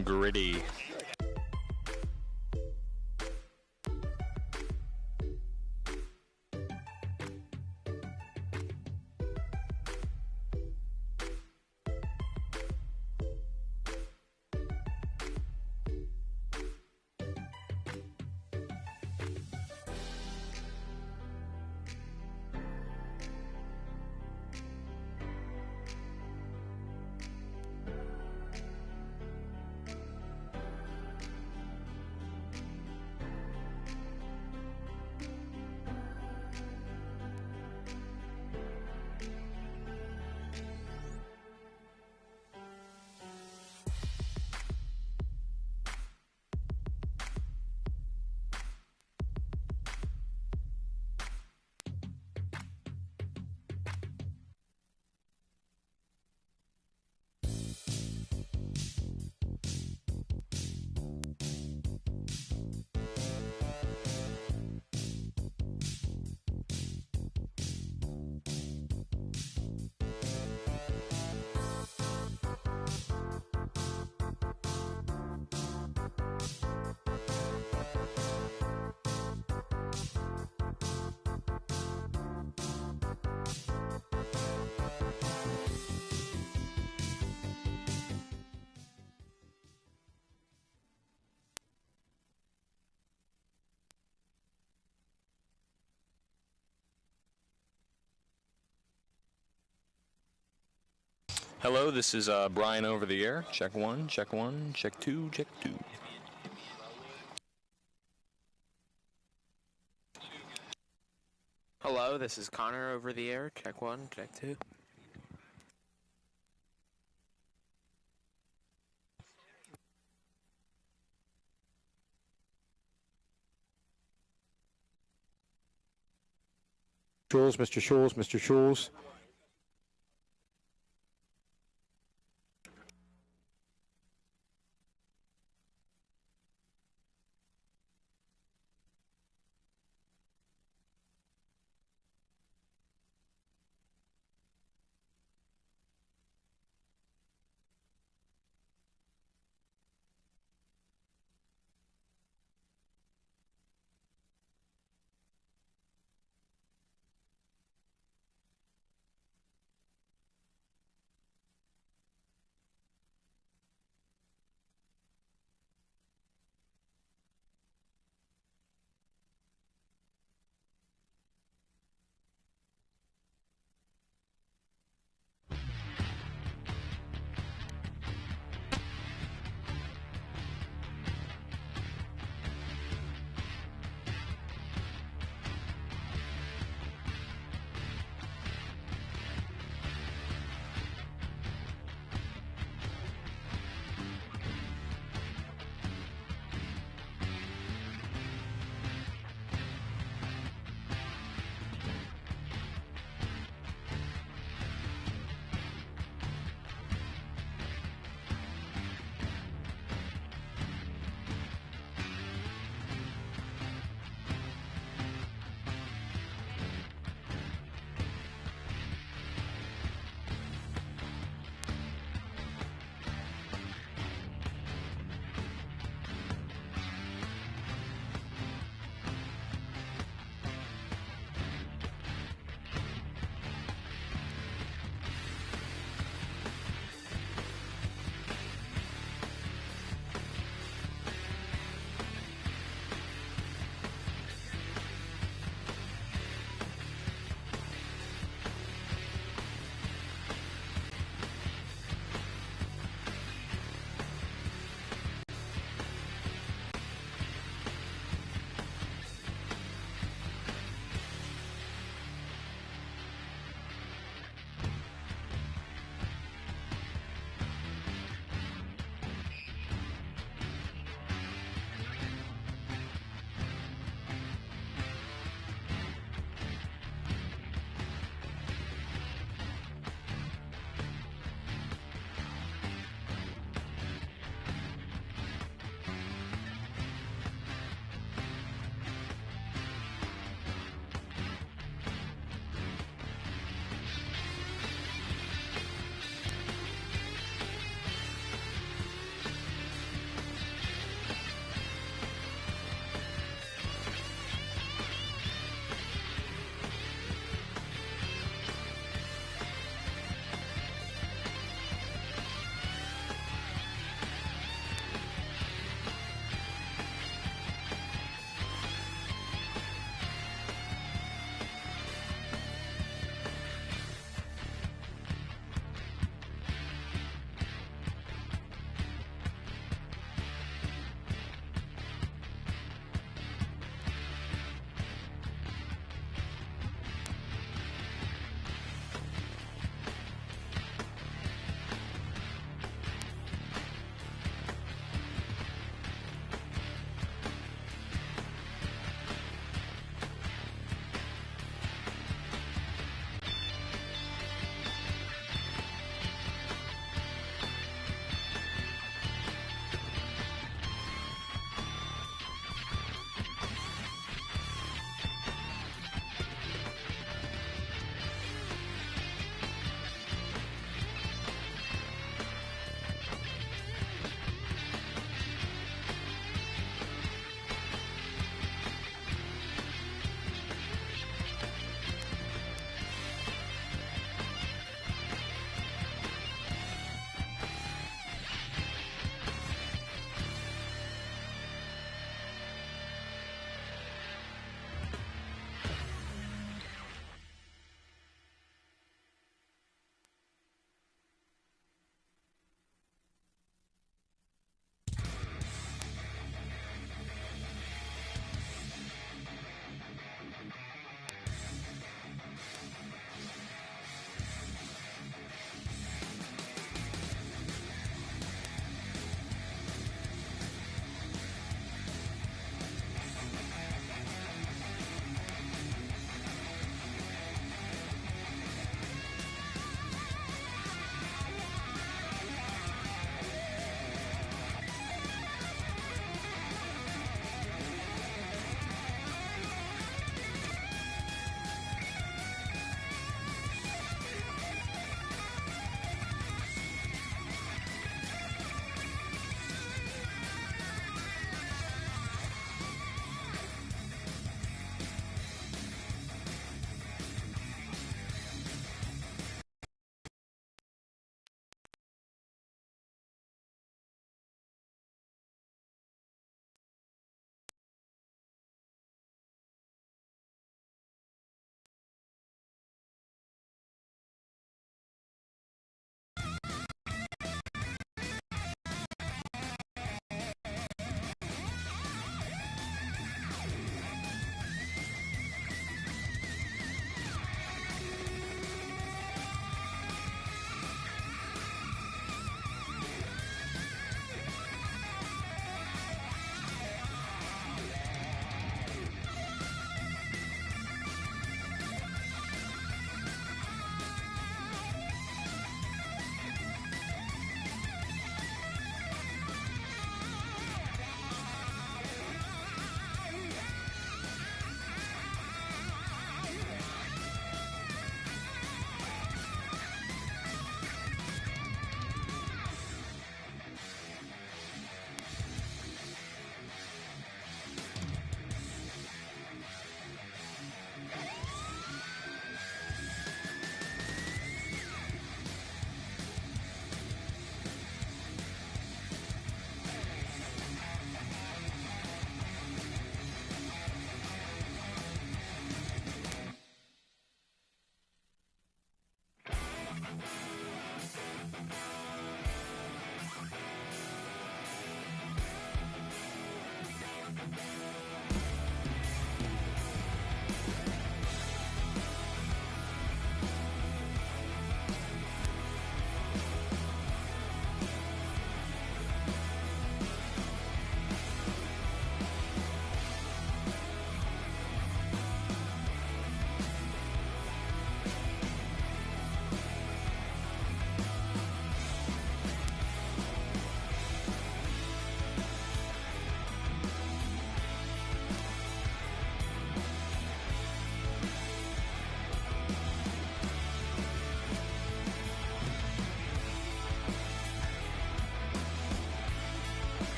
Gritty. Hello, this is Brian over the air. Check one, check two, check two. Hello, this is Connor over the air. Check one, check two. Mr. Schulz, Mr. Schulz.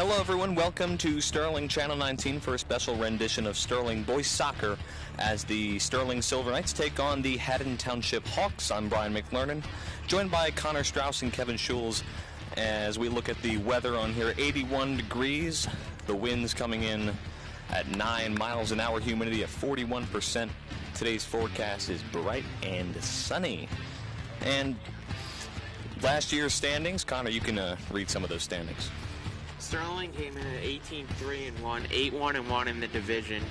Hello everyone, welcome to Sterling Channel 19 for a special rendition of Sterling Boys Soccer as the Sterling Silver Knights take on the Haddon Township Hawks. I'm Brian McLernan, joined by Connor Strauss and Kevin Schules as we look at the weather on here. 81 degrees, the winds coming in at 9 miles an hour, humidity at 41%. Today's forecast is bright and sunny. And last year's standings, Connor, you can read some of those standings. Sterling came in at 18-3-1, 8-1-1 in the division.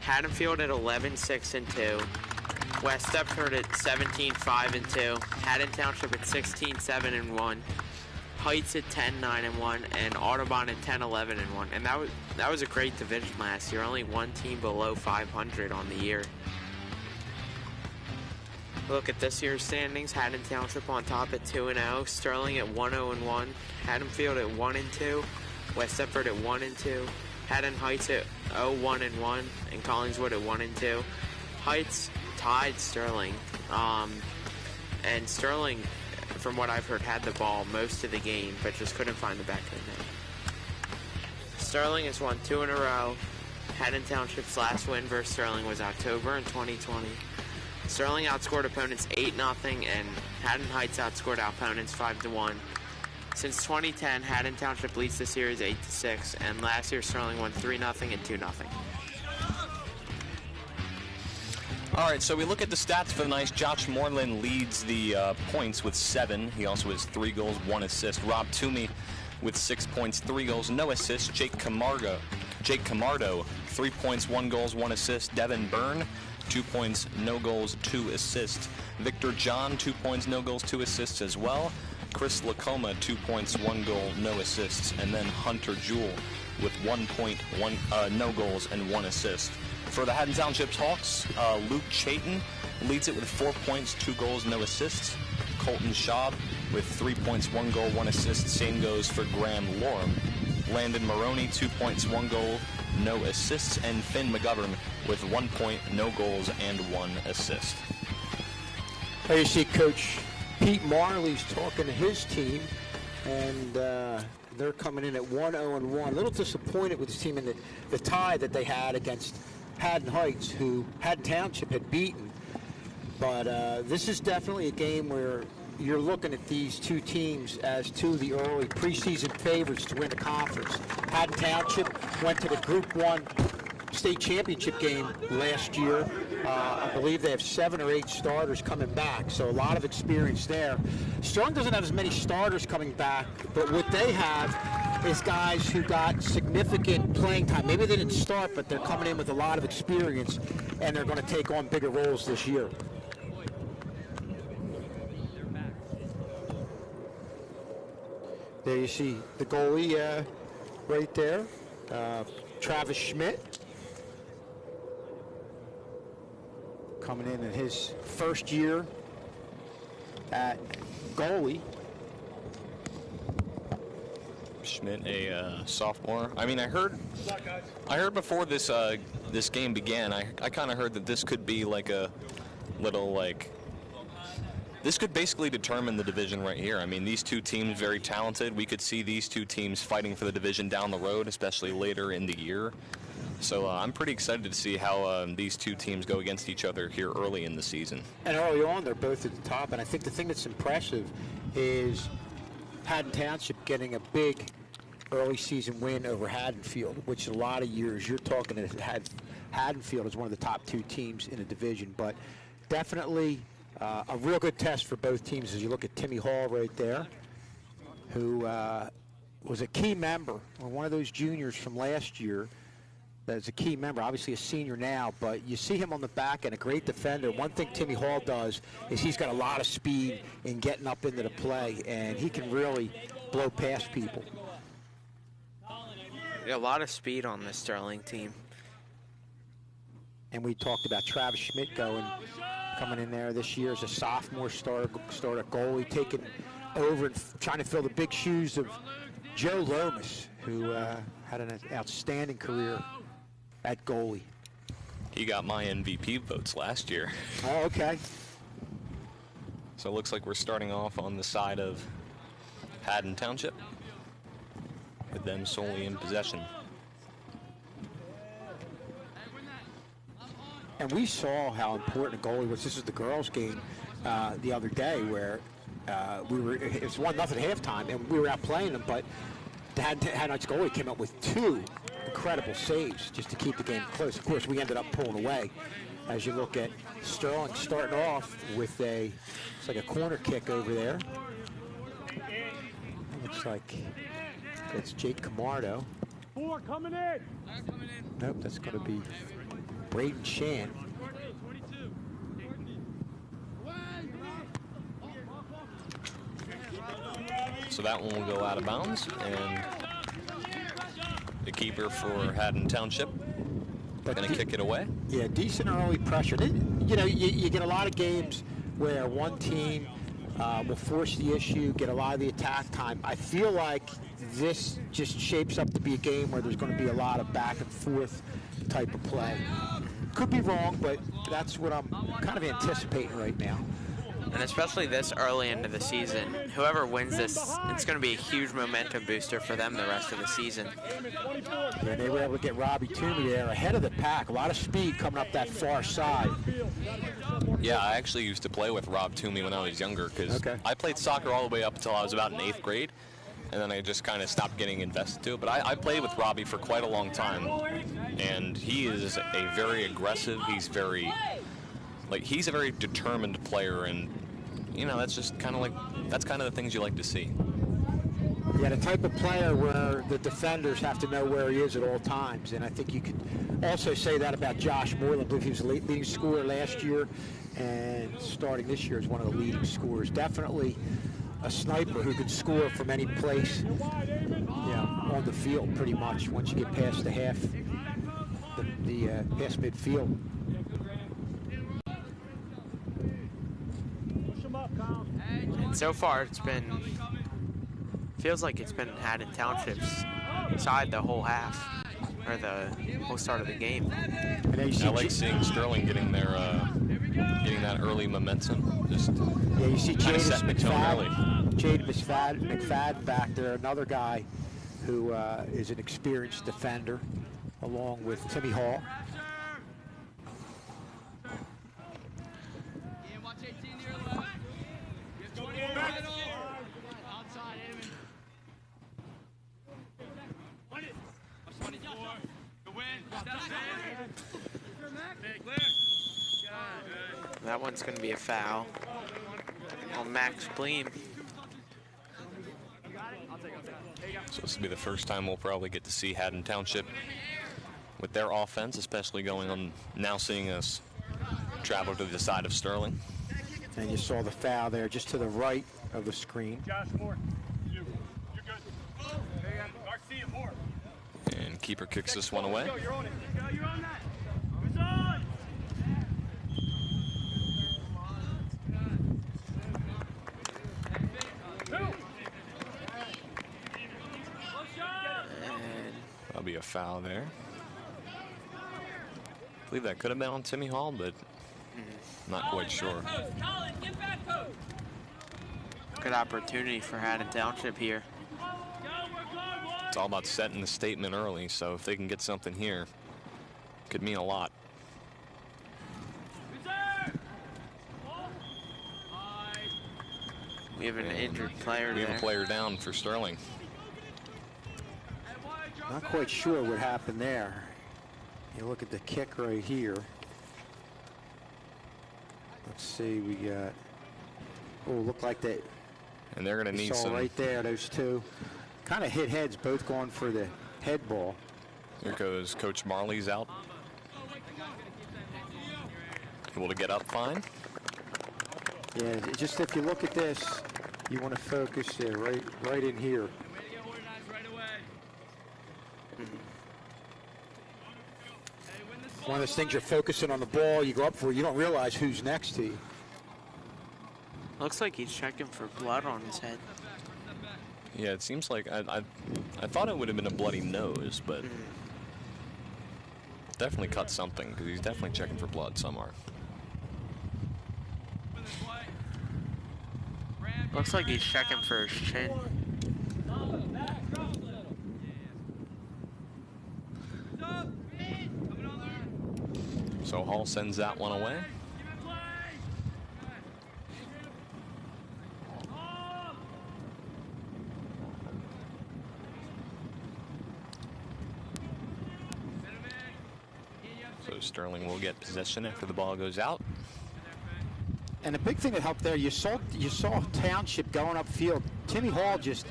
Haddonfield at 11-6-2. West Stepford at 17-5-2. Haddon Township at 16-7-1. Heights at 10-9-1, and Audubon at 10-11-1. And that was a great division last year. Only one team below 500 on the year. Look at this year's standings. Haddon Township on top at 2-0. Sterling at 1-0-1. Haddonfield at 1-2. West Stepford at 1-2. Haddon Heights at 0-1-1, and Collingswood at 1-2. Heights tied Sterling, and Sterling, from what I've heard, had the ball most of the game, but just couldn't find the back of the net. Sterling has won 2 in a row. Haddon Township's last win versus Sterling was October in 2020. Sterling outscored opponents 8-0, and Haddon Heights outscored opponents 5-1. Since 2010, Haddon Township leads the series 8-6, and last year Sterling won 3-0 and 2-0. All right, so we look at the stats for the Knights. Josh Moreland leads the points with 7. He also has 3 goals, 1 assist. Rob Toomey with 6 points, 3 goals, no assists. Jake Camardo, 3 points, 1 goals, 1 assist. Devin Byrne, 2 points, no goals, 2 assists. Victor John, 2 points, no goals, 2 assists as well. Chris Lacoma, 2 points, 1 goal, no assists. And then Hunter Jewell with 1 point, no goals, and 1 assist. For the Haddon Township's Hawks, Luke Chayton leads it with 4 points, 2 goals, no assists. Colton Schaub with 3 points, 1 goal, 1 assist. Same goes for Graham Lorem. Landon Maroney, 2 points, 1 goal, no assists. And Finn McGovern with 1 point, no goals, and 1 assist. There you see Coach Pete Marley's talking to his team, and they're coming in at 1-0-1. A little disappointed with his team in the tie that they had against Haddon Heights, who Haddon Township had beaten. But this is definitely a game where you're looking at these two teams as two of the early preseason favorites to win the conference. Haddon Township went to the Group 1 state championship game last year. I believe they have 7 or 8 starters coming back, so a lot of experience there. Sterling doesn't have as many starters coming back, but what they have is guys who got significant playing time. Maybe they didn't start, but they're coming in with a lot of experience, and they're going to take on bigger roles this year. There you see the goalie right there, Travis Schmidt, coming in his first year at goalie. Schmidt, a sophomore. I mean, I heard before this this game began, I kind of heard that this could be like a little this could basically determine the division right here. I mean, these two teams very talented. We could see these two teams fighting for the division down the road, especially later in the year. So I'm pretty excited to see how these two teams go against each other here early in the season. And early on, they're both at the top. And I think the thing that's impressive is Haddon Township getting a big early season win over Haddonfield, which a lot of years you're talking to Haddonfield is one of the top 2 teams in the division. But definitely a real good test for both teams as you look at Timmy Hall right there, who was a key member, or one of those juniors from last year. That's a key member, obviously a senior now, but you see him on the back and a great defender. One thing Timmy Hall does is he's got a lot of speed in getting up into the play, and he can really blow past people. A lot of speed on this Sterling team. And we talked about Travis Schmidt coming in there this year as a sophomore starter goalie, taking over and trying to fill the big shoes of Joe Lomas, who had an outstanding career at goalie. He got my MVP votes last year. Oh, okay. So it looks like we're starting off on the side of Haddon Township. with them solely in possession. And we saw how important a goalie was. This is the girls' game the other day where it was 1-0 halftime, and we were out playing them, but the Haddon's goalie came up with 2 incredible saves just to keep the game close. Of course, we ended up pulling away. As you look at Sterling starting off with it's like a corner kick over there. Looks like that's Jake Camardo. 4 coming in. Nope, that's going to be Braden Shan. So that one will go out of bounds, and the keeper for Haddon Township going to kick it away. Yeah, decent early pressure. You know, you get a lot of games where one team will force the issue, get a lot of the attack time. I feel like this just shapes up to be a game where there's going to be a lot of back and forth type of play. Could be wrong, but that's what I'm kind of anticipating right now. And especially this early into the season, whoever wins this, it's going to be a huge momentum booster for them the rest of the season. Yeah, they were able to get Robbie Toomey there ahead of the pack. A lot of speed coming up that far side. Yeah, I actually used to play with Rob Toomey when I was younger because I played soccer all the way up until I was about in 8th grade, and then I just kind of stopped getting invested to it. But I played with Robbie for quite a long time, and he is a very aggressive, he's a very determined player, and you know, that's just kind of the things you like to see. Yeah, the type of player where the defenders have to know where he is at all times, and I think you could also say that about Josh Moreland. I believe he was the leading scorer last year, and starting this year is one of the leading scorers. Definitely a sniper who could score from any place, on the field pretty much once you get past the past midfield. And so far, feels like it's been Haddon Township's side the whole half, or the whole start of the game. And I like seeing Sterling getting that early momentum. You see Jade McFadden back there, another guy who is an experienced defender, along with Timmy Hall. That one's going to be a foul on Max Bleem. So this will be the first time we'll probably get to see Haddon Township with their offense, especially going on now, seeing us travel to the side of Sterling. And you saw the foul there just to the right of the screen. Josh, more. You're good. Garcia, more. And keeper kicks this one away. You're on it. You're on that. It's on. That'll be a foul there. I believe that could have been on Timmy Hall, but not quite sure. Good opportunity for Haddon Township here. It's all about setting the statement early, so if they can get something here, could mean a lot. We have an injured player We have there. a player down for Sterling. Not quite sure what happened there. You look at the kick right here. Let's see, we got, look like that. And they're going to need some. Right there, those two. Kind of hit heads, both going for the head ball. Here goes Coach Marley's out. Able to get up fine. Yeah, just if you look at this, you want to focus there, right in here. One of those things you're focusing on the ball, you go up for it, you don't realize who's next to you. Looks like he's checking for blood on his head. Yeah, it seems like I thought it would have been a bloody nose, but definitely cut something because he's definitely checking for blood somewhere. Looks like he's checking for his chin. Hall sends that one away. So Sterling will get possession after the ball goes out. And the big thing that helped there, you saw Township going upfield. Timmy Hall just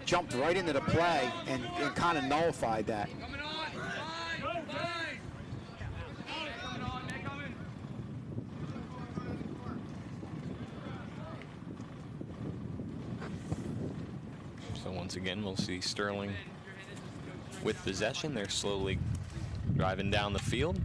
jumped right into the play and kind of nullified that. So once again, we'll see Sterling with possession. They're slowly driving down the field.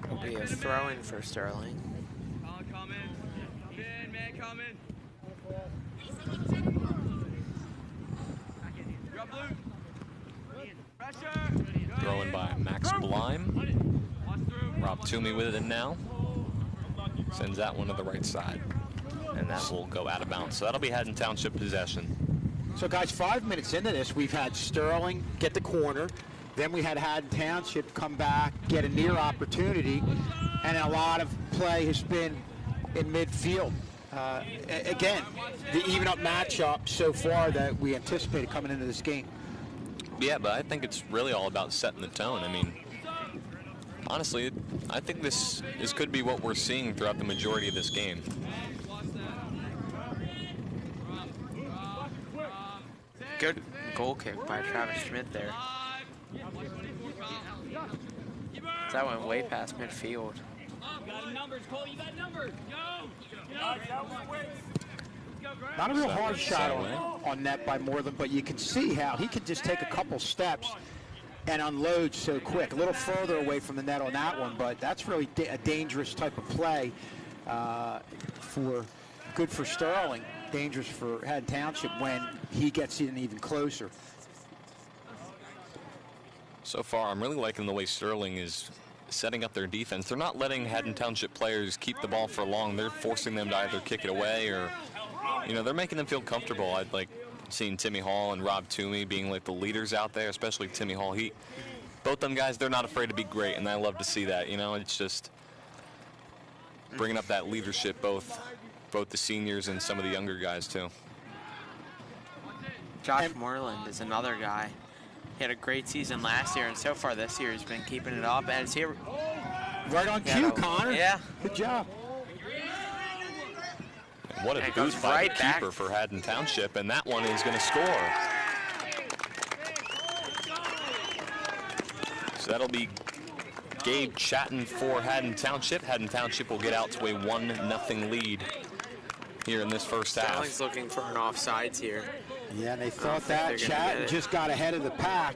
It'll be a throw-in for Sterling. Thrown by Max Blime. Rob Toomey with it now. Sends that one to the right side. And that will go out of bounds. So that'll be Haddon Township possession. So guys, 5 minutes into this, we've had Sterling get the corner. Then we had Haddon Township come back, get a near opportunity. And a lot of play has been in midfield. Again, the even up matchup so far that we anticipated coming into this game. Yeah, but I think it's really all about setting the tone. I mean, honestly, I think this could be what we're seeing throughout the majority of this game. Good goal kick by Travis Schmidt there. That went way past midfield. Not a real hard shot on net by Moreland, but you can see how he could just take a couple steps and unload so quick. A little further away from the net on that one, but that's really a dangerous type of play good for Sterling, dangerous for Haddon Township when he gets in even closer. So far, I'm really liking the way Sterling is setting up their defense. They're not letting Haddon Township players keep the ball for long. They're forcing them to either kick it away or, they're making them feel comfortable. I'd like seeing Timmy Hall and Rob Toomey being like the leaders out there, especially Timmy Hall. Both them guys, they're not afraid to be great, and I love to see that. It's just bringing up that leadership, both the seniors and some of the younger guys too. Josh Moreland is another guy. He had a great season last year, and so far this year he's been keeping it up. And it's here. Right on cue, Connor. Yeah. Good job. And what a boost by the keeper for Haddon Township, and that one is going to score. So that'll be Gabe Chatton for Haddon Township. Haddon Township will get out to a 1-0 lead here in this first half. Sterling's looking for an offsides here. Yeah, and they thought that Chatton just got ahead of the pack.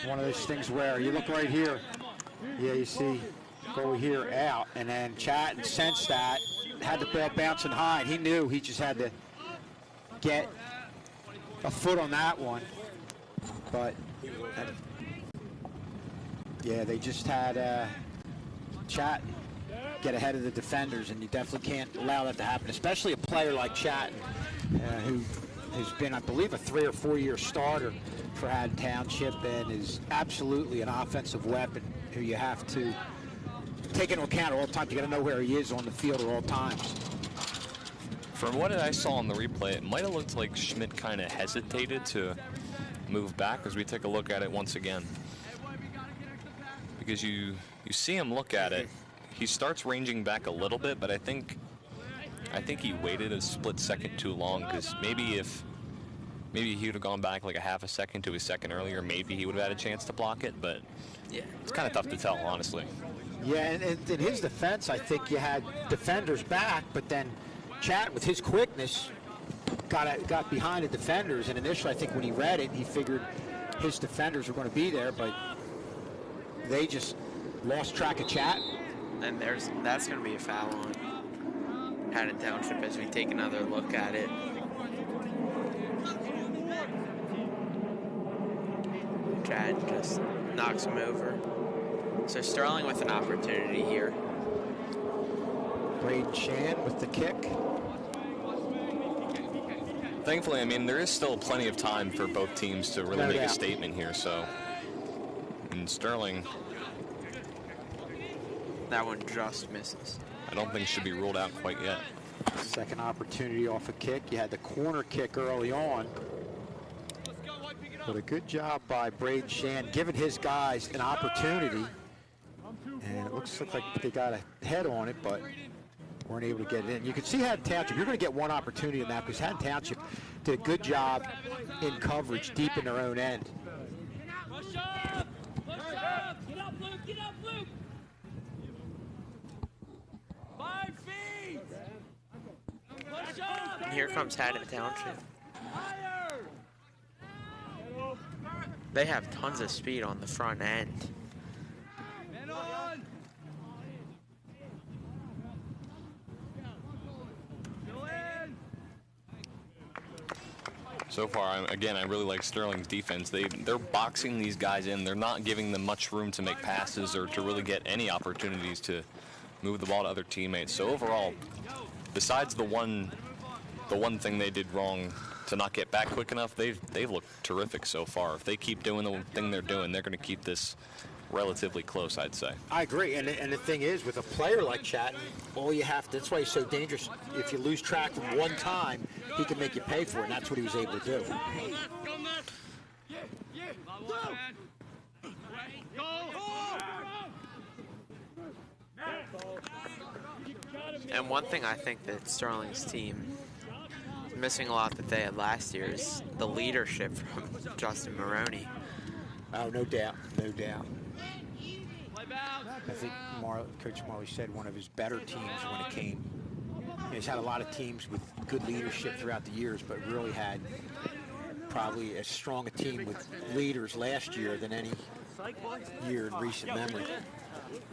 One of those things where you look right here. Yeah, you see go here out, and then Chatton sensed that, had the ball bouncing high, and he knew he just had to get a foot on that one. But yeah, they just had Chatton get ahead of the defenders, and you definitely can't allow that to happen, especially a player like Chatton, who has been, I believe, a 3 or 4 year starter for Haddon Township and is absolutely an offensive weapon who you have to take into account at all times. You got to know where he is on the field at all times. From what I saw on the replay, it might have looked like Schmidt kind of hesitated to move back as we take a look at it once again. Because you see him look at it, he starts ranging back a little bit, but I think he waited a split second too long, because maybe he would have gone back like a half a second to his second earlier, maybe he would have had a chance to block it, but yeah, it's kind of tough to tell, honestly. Yeah, and in his defense, I think you had defenders back, but then Chat, with his quickness, got behind the defenders, and initially I think when he read it, he figured his defenders were going to be there, but they just lost track of Chat. And that's going to be a foul on Haddon Township as we take another look at it. Chad just knocks him over. So Sterling with an opportunity here. Braden Shan with the kick. Thankfully, I mean, there is still plenty of time for both teams to really make a statement here, so. And Sterling, that one just misses. I don't think should be ruled out quite yet. Second opportunity off a kick. You had the corner kick early on. But a good job by Braden Shan, giving his guys an opportunity. And it looks like they got a head on it, but weren't able to get it in. You can see Haddon Township, you're going to get one opportunity in that because Haddon Township did a good job in coverage deep in their own end. Get up, Luke! 5 feet! Push up! And here comes Haddon Township. They have tons of speed on the front end. So far, again, I really like Sterling's defense. They're boxing these guys in. They're not giving them much room to make passes or to really get any opportunities to move the ball to other teammates. So overall, besides the one thing they did wrong to not get back quick enough, they've looked terrific so far. If they keep doing the thing they're doing, they're going to keep this relatively close, I'd say. I agree, and the thing is, with a player like Chatton, all you have to, that's why he's so dangerous. If you lose track from one time, he can make you pay for it, and that's what he was able to do. And one thing I think that Sterling's team is missing a lot that they had last year is the leadership from Justin Maroney. Oh, no doubt, no doubt. I think Coach Marley said one of his better teams when it came. He's had a lot of teams with good leadership throughout the years, but really had probably as strong a team with leaders last year than any year in recent memory.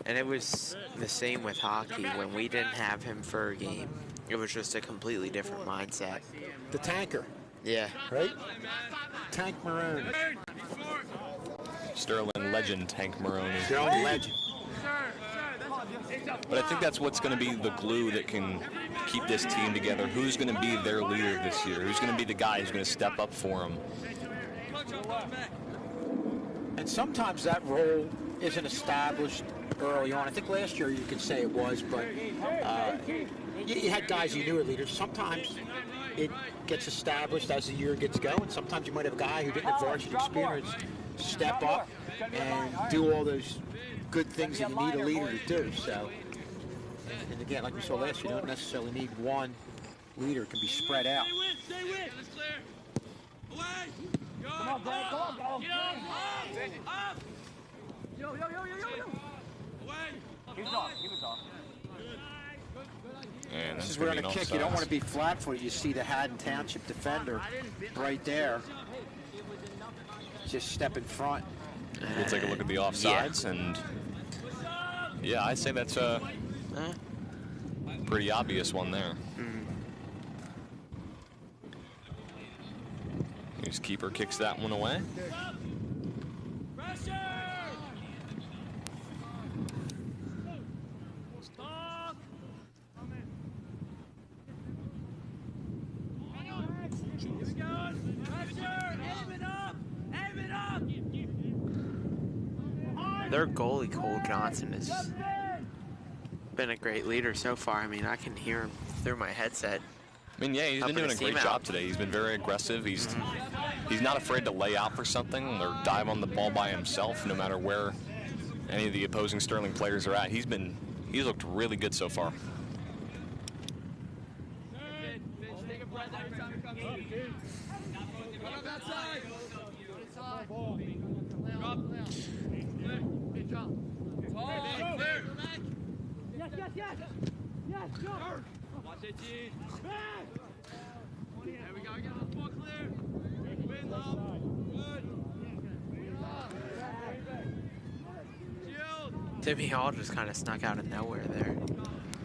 And it was the same with hockey. When we didn't have him for a game, it was just a completely different mindset. The tanker. Yeah. Right? Tank Maroney. Sterling legend, Tank Maroney. Sterling legend. But I think that's what's going to be the glue that can keep this team together. Who's going to be their leader this year? Who's going to be the guy who's going to step up for them? And sometimes that role isn't established early on. I think last year you could say it was, but you had guys you knew were leaders. Sometimes it gets established as the year gets going. Sometimes you might have a guy who didn't have varsity experience step up and do all those good things that you need a leader to do. So, and again, like we saw last year, you don't necessarily need one leader. It can be spread out. Come on, Brad. Come on, go. Up. Yo. Away. Keep it off. And This is where on a kick, you don't want to be flat-footed. You see the Haddon Township defender right there. Just step in front. We'll take a look at the offsides, and yeah, I say that's a pretty obvious one there. His keeper kicks that one away. Their goalie, Cole Johnson, has been a great leader so far. I mean, I can hear him through my headset. I mean, yeah, he's been doing a great job today. He's been very aggressive. He's not afraid to lay out for something or dive on the ball by himself, no matter where any of the opposing Sterling players are at. He's looked really good so far. Yes, go! Watch it, G. There we go, get the ball clear. Win up. Good. Timmy Hall just kind of snuck out of nowhere there.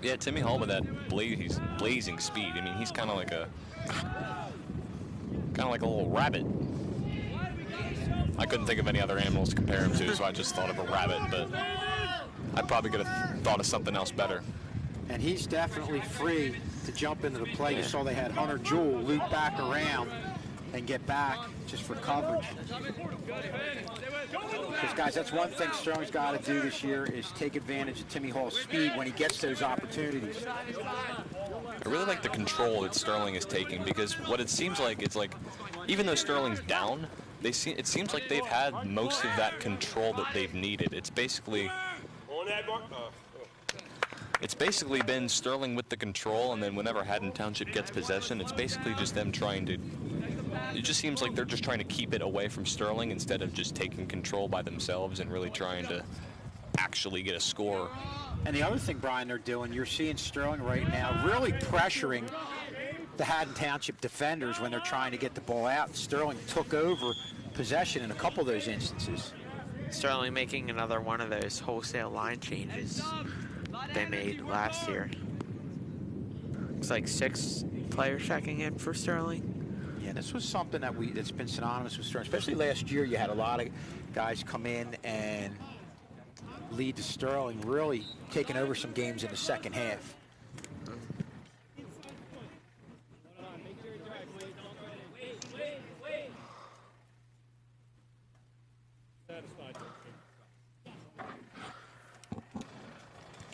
Yeah, Timmy Hall with that blazing speed. I mean, he's kind of like a little rabbit. I couldn't think of any other animals to compare him to, so I just thought of a rabbit, but I probably could have thought of something else better. And he's definitely free to jump into the play. You saw they had Hunter Jewell loop back around and get back just for coverage. Because, guys, that's one thing Sterling's got to do this year is take advantage of Timmy Hall's speed when he gets those opportunities. I really like the control that Sterling is taking, because what it seems like, it's like, even though Sterling's down, it seems like they've had most of that control that they've needed. It's basically been Sterling with the control, and then whenever Haddon Township gets possession, it's basically just them trying to, it just seems like they're just trying to keep it away from Sterling instead of just taking control by themselves and really trying to actually get a score. And the other thing, Brian, they're doing, you're seeing Sterling right now really pressuring the Haddon Township defenders when they're trying to get the ball out. Sterling took over possession in a couple of those instances. Sterling making another one of those wholesale line changes they made last year. Looks like 6 players checking in for Sterling. Yeah, this was something that's been synonymous with Sterling. Especially last year, you had a lot of guys come in and lead to Sterling really taking over some games in the second half.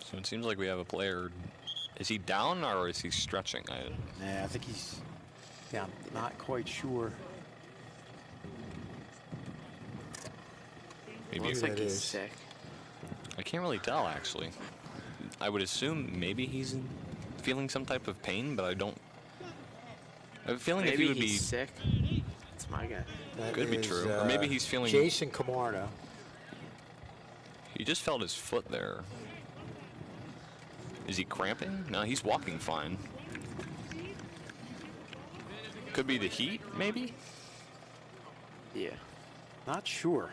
So it seems like we have a player. Is he down or is he stretching? Yeah, I think he's down. Not quite sure. Maybe Looks like he's sick. I can't really tell, actually. I would assume maybe he's feeling some type of pain, but I don't. I have a feeling Maybe if he would he's be sick. That's my guess. Could be true. Or maybe he's feeling. Jason Camardo. He just felt his foot there. Is he cramping? No, he's walking fine. Could be the heat, maybe? Yeah. Not sure.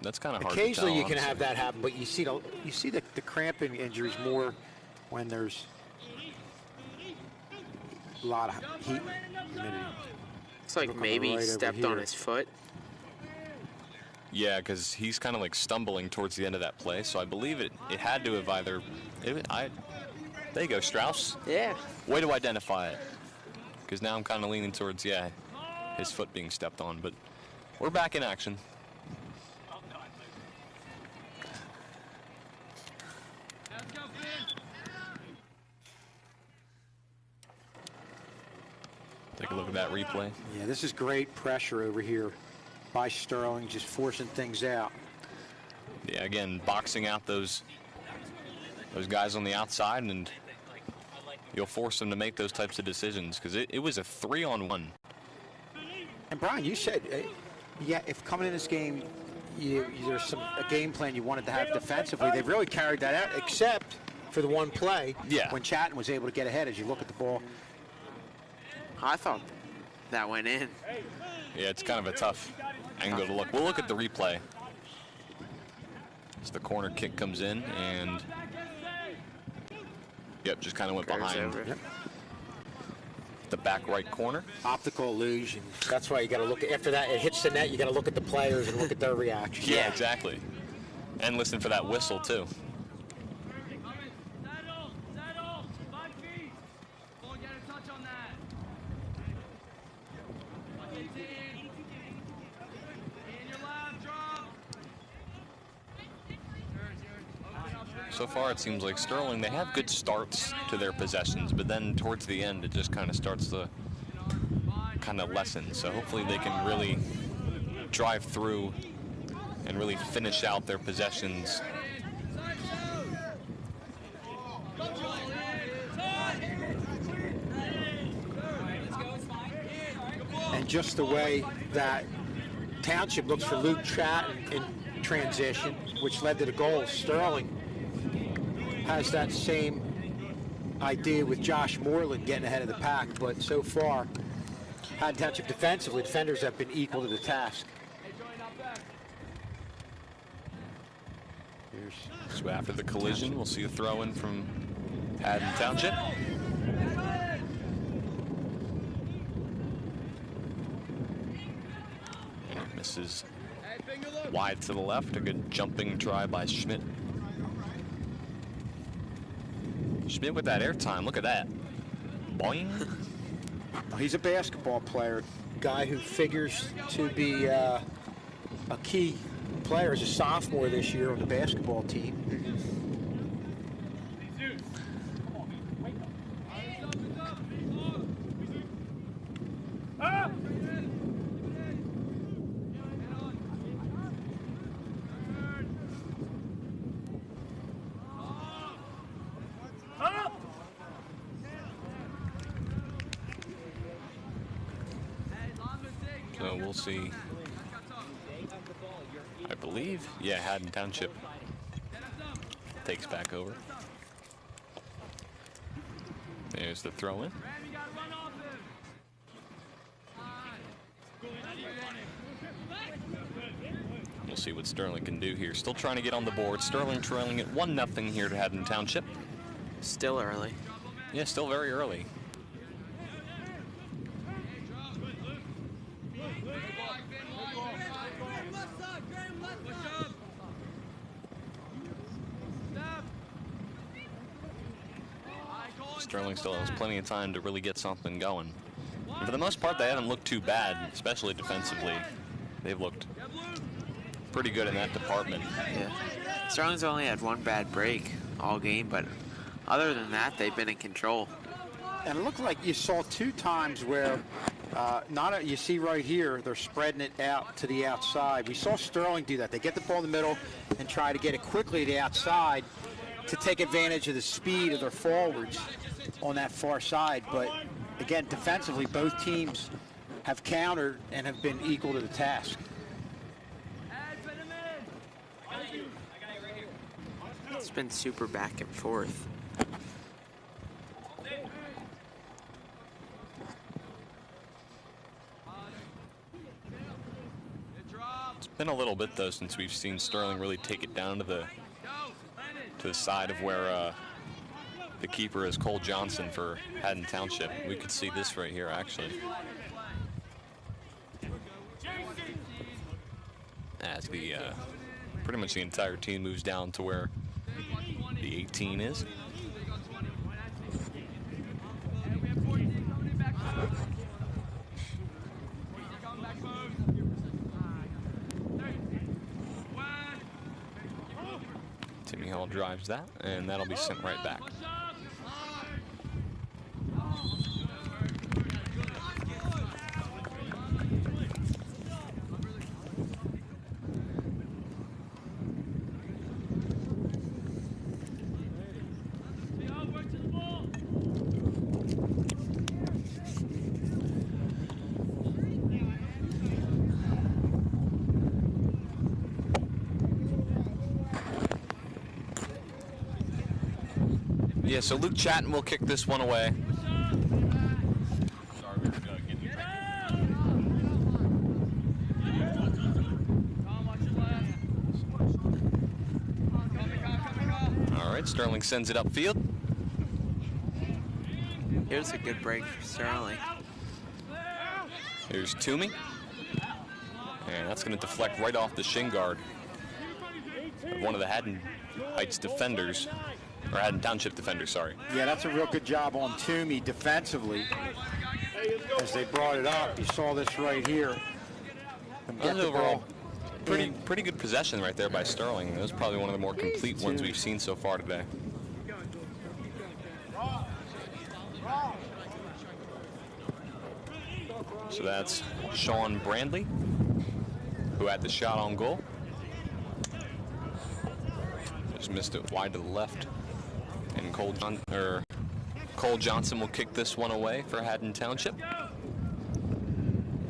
That's kind of hard to tell. Occasionally you can have that happen, but you see the cramping injuries more when there's a lot of heat, humidity. Looks like maybe he stepped on his foot. Yeah, because he's kind of like stumbling towards the end of that play, so I believe it had to have either. There you go, Strauss. Yeah. Way to identify it. Because now I'm kind of leaning towards, his foot being stepped on. But we're back in action. Take a look at that replay. Yeah, this is great pressure over here by Sterling, just forcing things out. Yeah, again, boxing out those guys on the outside, and you'll force them to make those types of decisions, because it was a 3-on-1. And Brian, you said, if coming in this game, there's a game plan you wanted to have defensively. They've really carried that out, except for the one play when Chatton was able to get ahead as you look at the ball. I thought that went in. Yeah, it's kind of a tough angle to look. We'll look at the replay. As the corner kick comes in, and just kind of went behind the back right corner. Optical illusion. That's why you got to look at, after that it hits the net, you got to look at the players and look at their reaction. Yeah, exactly. And listen for that whistle too. So far, it seems like Sterling, they have good starts to their possessions, but then towards the end, it just kind of starts to kind of lessen. So hopefully they can really drive through and really finish out their possessions. And just the way that Township looks for Luke Chatton in transition, which led to the goal, Sterling has that same idea with Josh Moreland getting ahead of the pack, but so far, Haddon Township defenders have been equal to the task. So after the collision, we'll see a throw-in from Haddon Township. This is wide to the left. A good jumping try by Schmidt. Schmidt with that airtime. Look at that. Boing. He's a basketball player, guy who figures to be a key player as a sophomore this year on the basketball team. So we'll see. I believe, yeah, Haddon Township takes back over. There's the throw in. We'll see what Sterling can do here. Still trying to get on the board. Sterling trailing at 1-0 here to Haddon Township. Still early. Yeah, still very early. Sterling still has plenty of time to really get something going. And for the most part, they haven't looked too bad, especially defensively. They've looked pretty good in that department. Yeah. Sterling's only had one bad break all game, but other than that, they've been in control. And it looked like you saw 2 times where, you see right here, they're spreading it out to the outside. We saw Sterling do that. They get the ball in the middle and try to get it quickly to the outside to take advantage of the speed of their forwards on that far side. But again, defensively, both teams have countered and have been equal to the task. It's been super back and forth. It's been a little bit, though, since we've seen Sterling really take it down to the side of where the keeper is Cole Johnson for Haddon Township. We could see this right here, actually. As the pretty much the entire team moves down to where the 18 is. Timmy Hall drives that, and that'll be sent right back. Yeah, so Luke Chatton will kick this one away. All right, Sterling sends it upfield. Here's a good break for Sterling. Here's Toomey. And that's going to deflect right off the shin guard of one of the Haddon Heights defenders. Or Haddon Township defenders, sorry. Yeah, that's a real good job on Toomey defensively. As they brought it up, you saw this right here. That was overall pretty good possession right there by Sterling. That was probably one of the more complete ones we've seen so far today. So that's Sean Brandley, who had the shot on goal. Just missed it wide to the left. And Cole Johnson will kick this one away for Haddon Township,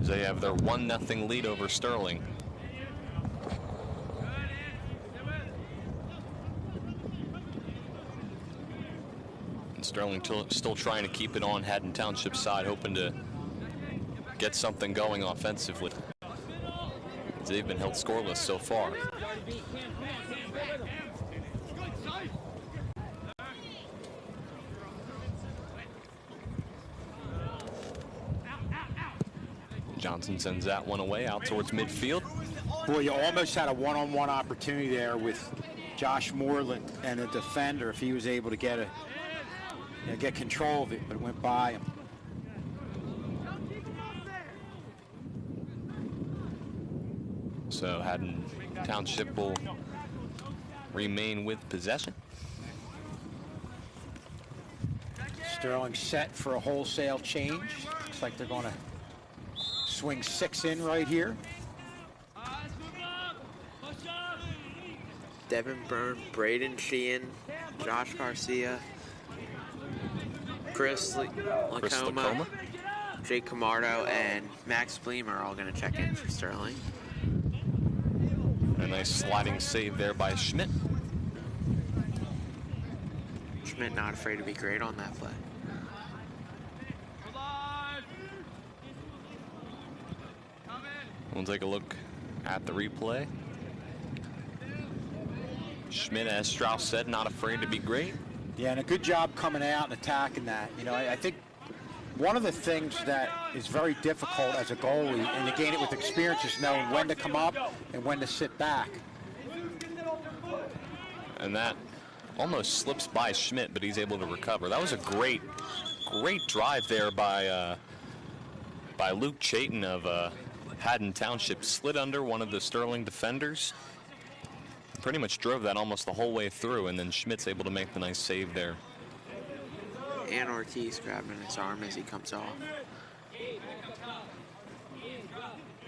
as they have their 1-0 lead over Sterling. And Sterling still trying to keep it on Haddon Township's side, hoping to get something going offensively, as they've been held scoreless so far. Johnson sends that one away out towards midfield. Boy, you almost had a one-on-one opportunity there with Josh Moreland and a defender if he was able to get control of it, but it went by him. So Haddon Township will remain with possession. Sterling set for a wholesale change. Looks like they're going to swing 6 in right here. Devin Byrne, Braden Sheehan, Josh Garcia, Chris Lacoma, Jake Camardo, and Max Bleem are all going to check in for Sterling. A nice sliding save there by Schmidt. Schmidt not afraid to be great on that play. We'll take a look at the replay. Schmidt, as Strauss said, not afraid to be great. Yeah, and a good job coming out and attacking that. You know, I think one of the things that is very difficult as a goalie, and to gain it with experience, is knowing when to come up and when to sit back. And that almost slips by Schmidt, but he's able to recover. That was a great drive there by Luke Chayton of Haddon Township. Slid under one of the Sterling defenders. Pretty much drove that almost the whole way through, and then Schmidt's able to make the nice save there. And Ortiz grabbing his arm as he comes off.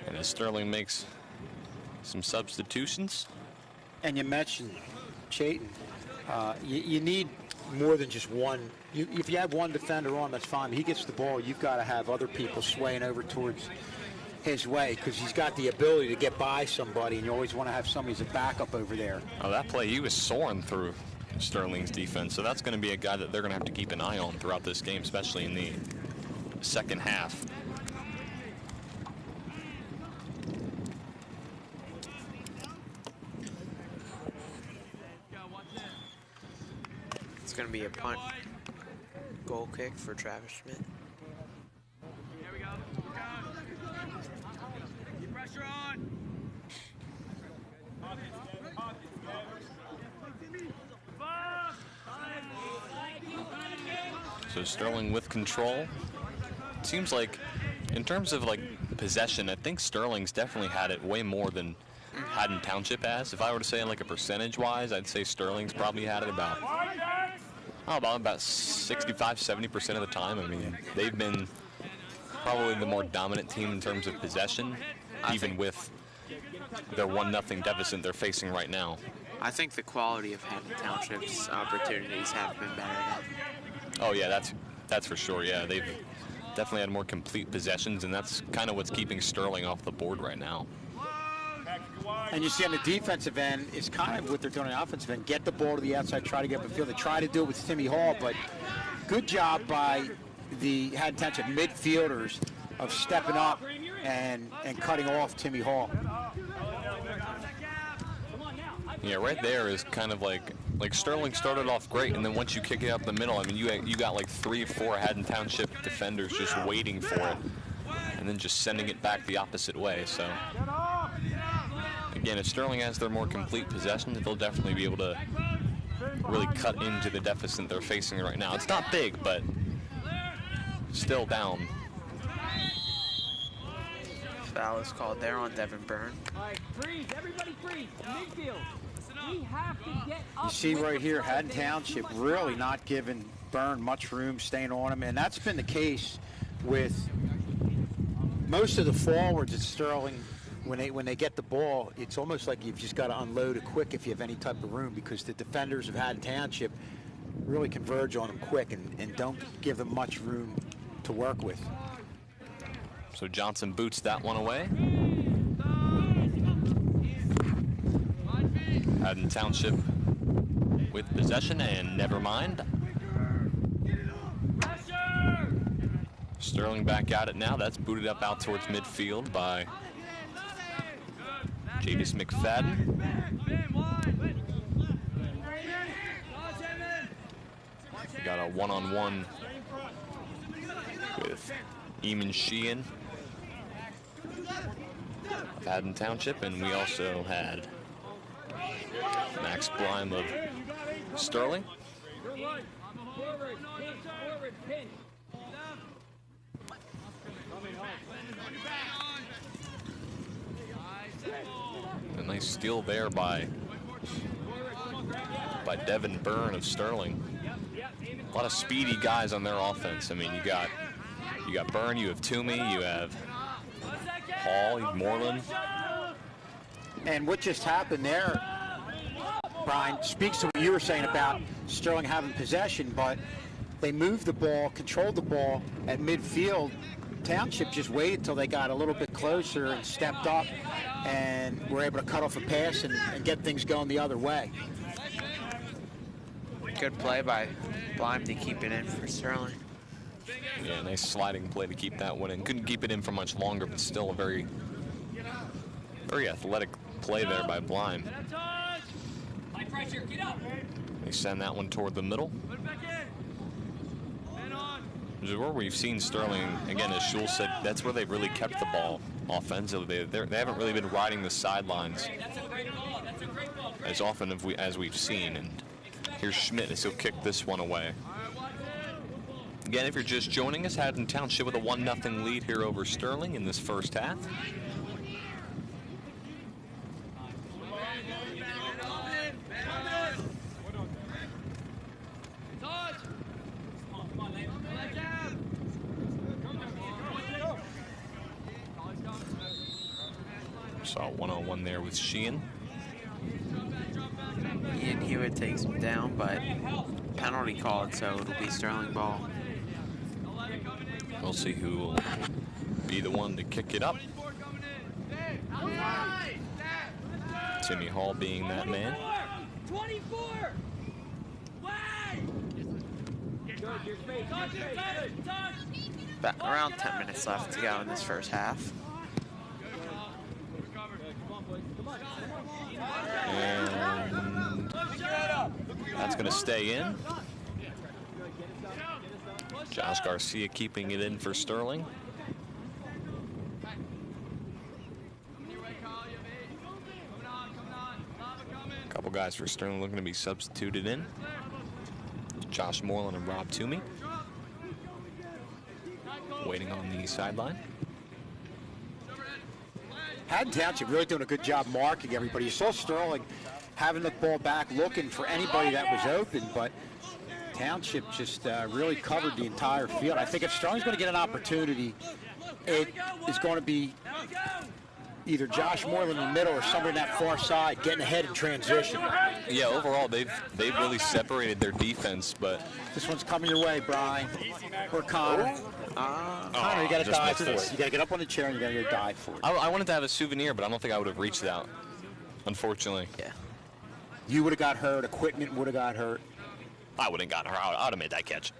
And as Sterling makes some substitutions. And you mentioned Chayton. You need more than just one. If you have one defender on, that's fine. He gets the ball, you've got to have other people swaying over towards his way, because he's got the ability to get by somebody, and you always want to have somebody as a backup over there. Oh, that play, he was soaring through Sterling's defense, so that's going to be a guy that they're going to have to keep an eye on throughout this game, especially in the second half. It's going to be a punt goal kick for Travis Schmidt. Here we go. Keep pressure on. So Sterling with control. It seems like, in terms of like possession, I think Sterling's definitely had it way more than Haddon Township has. If I were to say like a percentage-wise, I'd say Sterling's probably had it about 65-70% of the time. I mean, they've been probably the more dominant team in terms of possession, even with their 1-0 deficit they're facing right now. I think the quality of Haddon Township's opportunities have been better than. Oh yeah, that's for sure. Yeah, they've definitely had more complete possessions, and that's kind of what's keeping Sterling off the board right now. And you see on the defensive end, it's kind of what they're doing on the offensive end. Get the ball to the outside, try to get up the field. They try to do it with Timmy Hall, but good job by the Haddon Township midfielders of stepping up and cutting off Timmy Hall. Yeah, right there is kind of like Sterling started off great, and then once you kick it up the middle, I mean, you got like 3 or 4 Haddon Township defenders just waiting for it, and then just sending it back the opposite way. So again, if Sterling has their more complete possession, they'll definitely be able to really cut into the deficit they're facing right now. It's not big, but still down. Foul is called there on Devin Byrne. All right, freeze. Everybody freeze. Midfield. We have to get up. You see right here, Haddon Township really not giving Byrne much room, staying on him, and that's been the case with most of the forwards at Sterling. When they get the ball, it's almost like you've just got to unload it quick if you have any type of room, because the defenders of Haddon Township really converge on them quick and don't give them much room to work with. So Johnson boots that one away. Haddon Township with possession, and never mind. Sterling back at it now. That's booted up out towards midfield by Jadis McFadden. We got a one-on-one with Eamon Sheehan. of Haddon Township, and we also had Max Blime of Sterling. A nice steal there by Devin Byrne of Sterling. A lot of speedy guys on their offense. I mean, you got Byrne, you have Toomey, you have Hall, Moreland. And what just happened there, Brian, speaks to what you were saying about Sterling having possession, but they moved the ball, controlled the ball at midfield. Township just waited till they got a little bit closer and stepped up and were able to cut off a pass and get things going the other way. Good play by Blime to keep it in for Sterling. Yeah, nice sliding play to keep that one in. Couldn't keep it in for much longer, but still a very athletic play there by Blime. They send that one toward the middle. This is where we've seen Sterling, again, as Schul said, that's where they've really kept the ball offensively. They haven't really been riding the sidelines as often as we've seen. And here's Schmidt as he'll kick this one away. Again, if you're just joining us, Haddon Township with a 1-0 lead here over Sterling in this first half. Saw a one-on-one there with Sheehan. Ian Hewitt takes him down, but penalty called, so it'll be Sterling ball. We'll see who will be the one to kick it up. Timmy Hall being that man. 24! About around 10 minutes left to go in this first half. And that's going to stay in. Josh Garcia keeping it in for Sterling. A couple guys for Sterling looking to be substituted in. Josh Moreland and Rob Toomey waiting on the sideline. Haddon Township really doing a good job marking everybody. You saw Sterling having the ball back, looking for anybody that was open, but Township just really covered the entire field. I think if Sterling's going to get an opportunity, it is going to be either Josh Moreland in the middle or somebody on that far side getting ahead in transition. Yeah, overall they've really separated their defense, but this one's coming your way, Brian or Connor. Connor, you got to dive for it. You got to get up on the chair and you got to go dive for it. I wanted to have a souvenir, but I don't think I would have reached out, unfortunately. Yeah. You would have got hurt. Equipment would have got hurt. I wouldn't have gotten her. I would have made that catch.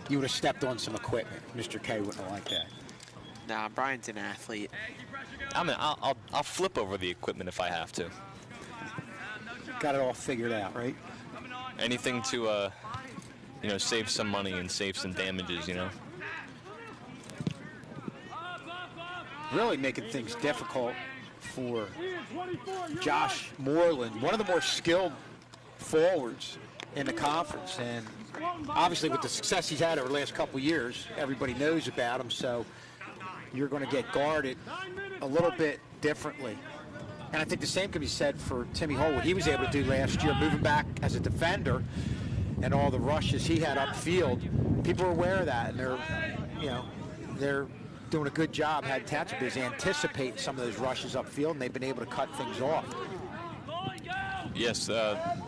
You would have stepped on some equipment. Mr. K wouldn't have liked that. Nah, Brian's an athlete. I mean, I'll flip over the equipment if I have to. Got it all figured out, right? Anything to, save some money and save some damages, you know. Really making things difficult for Josh Moreland, one of the more skilled forwards in the conference, and obviously with the success he's had over the last couple of years, everybody knows about him, so you're going to get guarded a little bit differently. And I think the same can be said for Timmy Hall, what he was able to do last year, moving back as a defender and all the rushes he had upfield. People are aware of that, and they're doing a good job. Haddon Township is anticipating some of those rushes upfield, and they've been able to cut things off. Yes,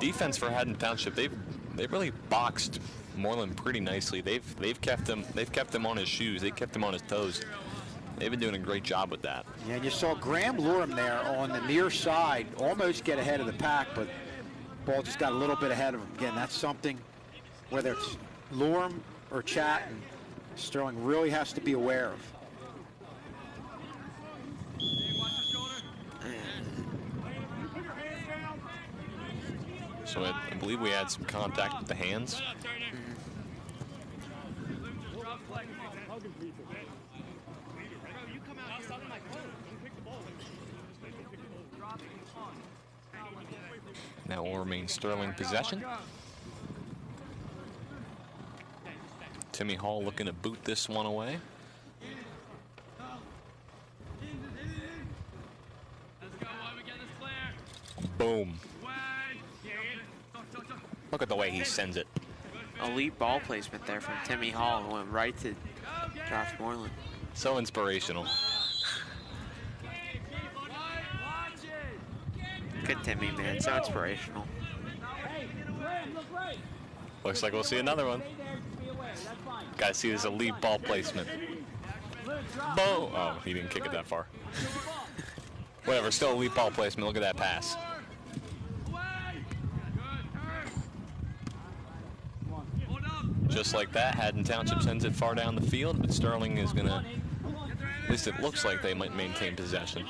defense for Haddon Township, they've really boxed Moreland pretty nicely. They've kept him on his shoes. They kept him on his toes. They've been doing a great job with that. Yeah, and you saw Graham Lorem there on the near side almost get ahead of the pack, but ball just got a little bit ahead of him. Again, that's something, whether it's Lorem or Chatton, Sterling really has to be aware of. So I believe we had some contact with the hands. That will remain Sterling possession. Timmy Hall looking to boot this one away. Boom. Look at the way he sends it. Elite ball placement there from Timmy Hall. It went right to Josh Moreland. So inspirational. Good Timmy, man. So inspirational. Looks like we'll see another one. Got to see this elite ball placement. Boom. Oh, he didn't kick it that far. Whatever, still elite ball placement. Look at that pass. Just like that, Haddon Township sends it far down the field, but Sterling is going to, at least it looks like they might maintain possession.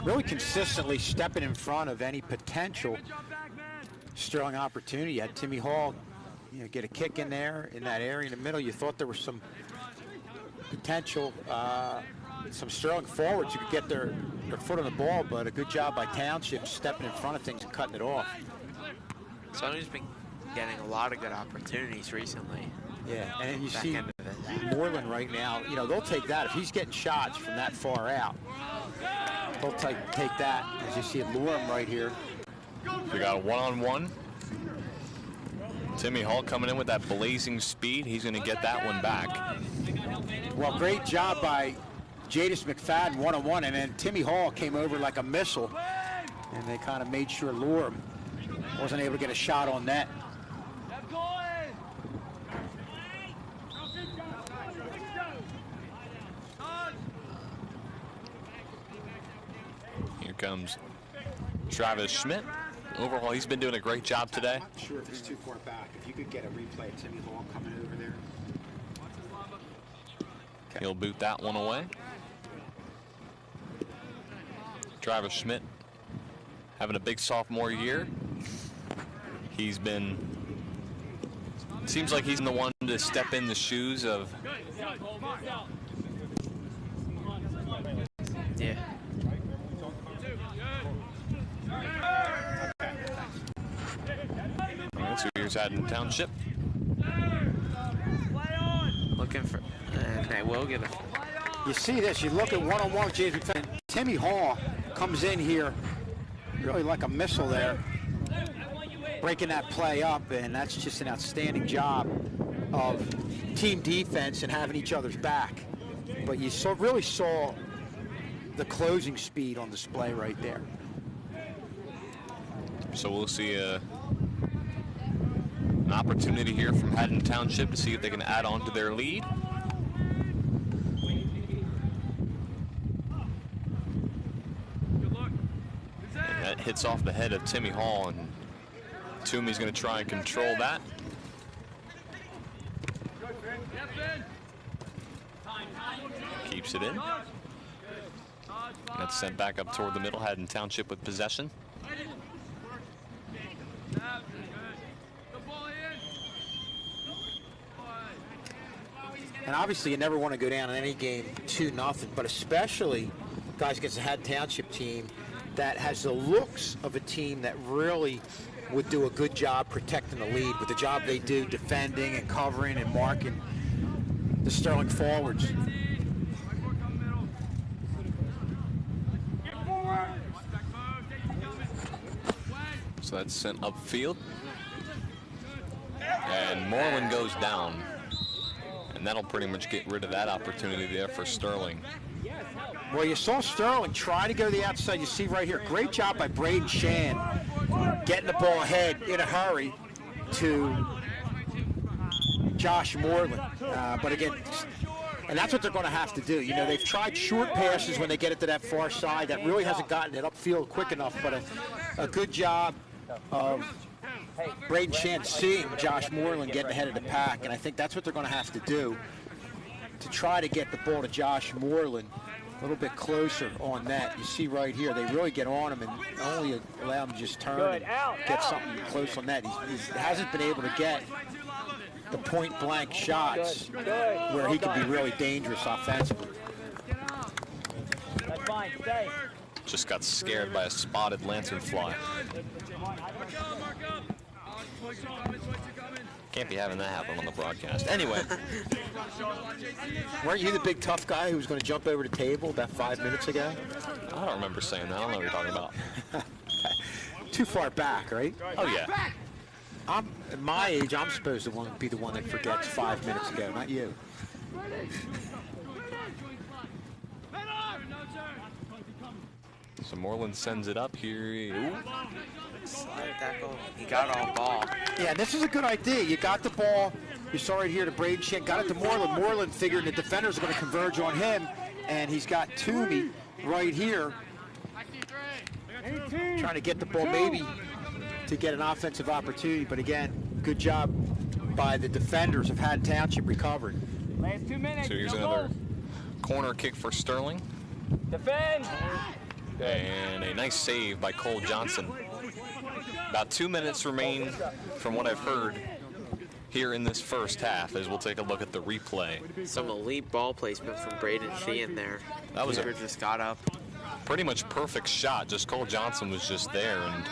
Really consistently stepping in front of any potential Sterling opportunity. You had Timmy Hall, get a kick in there in that area in the middle. You thought there was some potential, some Sterling forwards who could get their foot on the ball, but a good job by Township stepping in front of things and cutting it off. Sterling's been getting a lot of good opportunities recently. Yeah, and you see Moreland right now, they'll take that. If he's getting shots from that far out, they'll take that. As you see it lure him right here. We got a one-on-one. Timmy Hall coming in with that blazing speed. He's going to get that one back. Well, great job by Jadis McFadden one-on-one, and then Timmy Hall came over like a missile, and they kind of made sure to lure him. Wasn't able to get a shot on net. Here comes Travis Schmidt. Overall, he's been doing a great job today. I'm not sure if it's too far back. If you could get a replay of Timmy Hall coming over there. Okay. He'll boot that one away. Travis Schmidt having a big sophomore year. He's been, seems like he's the one to step in the shoes of. Yeah. All right, so here's Haddon Township. Looking for, and they will get a. You see this, you look at one-on-one with James McFadden. Timmy Hall comes in here really like a missile there, breaking that play up, and that's just an outstanding job of team defense and having each other's back. But you really saw the closing speed on display right there. So we'll see an opportunity here from Haddon Township to see if they can add on to their lead. And that hits off the head of Timmy Hall, and Toomey's going to try and control that. Keeps it in. And that's sent back up toward the middle. Haddon Township with possession. And obviously you never want to go down in any game 2-0, but especially guys against the Haddon Township team that has the looks of a team that really would do a good job protecting the lead with the job they do defending and covering and marking the Sterling forwards. So that's sent upfield. And Moreland goes down. And that'll pretty much get rid of that opportunity there for Sterling. Well, you saw Sterling try to go to the outside. You see right here, great job by Braden Shan getting the ball ahead in a hurry to Josh Moreland. But again, and that's what they're going to have to do. They've tried short passes when they get it to that far side. That really hasn't gotten it upfield quick enough, but a good job of Braden Shan seeing Josh Moreland getting ahead of the pack, and I think that's what they're going to have to do to try to get the ball to Josh Moreland a little bit closer on that. You see right here, they really get on him and only allow him to just turn and get something close on that. He hasn't been able to get the point-blank shots where he can be really dangerous offensively. That's fine. Stay. Just got scared by a spotted lanternfly. Can't be having that happen on the broadcast. Anyway. Weren't you the big tough guy who was going to jump over the table about 5 minutes ago? I don't remember saying that. I don't know what you're talking about. Too far back, right? Oh, yeah. I'm at my age. I'm supposed to be the one that forgets 5 minutes ago, not you. So Moreland sends it up here. Ooh. Slide tackle. He got on ball. Yeah, this is a good idea. You got the ball. You saw it here to Braden Shin. Got it to Moreland. Moreland figuring the defenders are going to converge on him, and he's got Toomey right here. Trying to get the ball maybe to get an offensive opportunity, but again, good job by the defenders of Haddon Township recovering. Last 2 minutes. So here's another corner kick for Sterling. Defend. And a nice save by Cole Johnson. About 2 minutes remain from what I've heard here in this first half as we'll take a look at the replay. Some elite ball placement from Braden Sheehan there. That was Keeper just got up. pretty much perfect shot. Just Cole Johnson was just there, and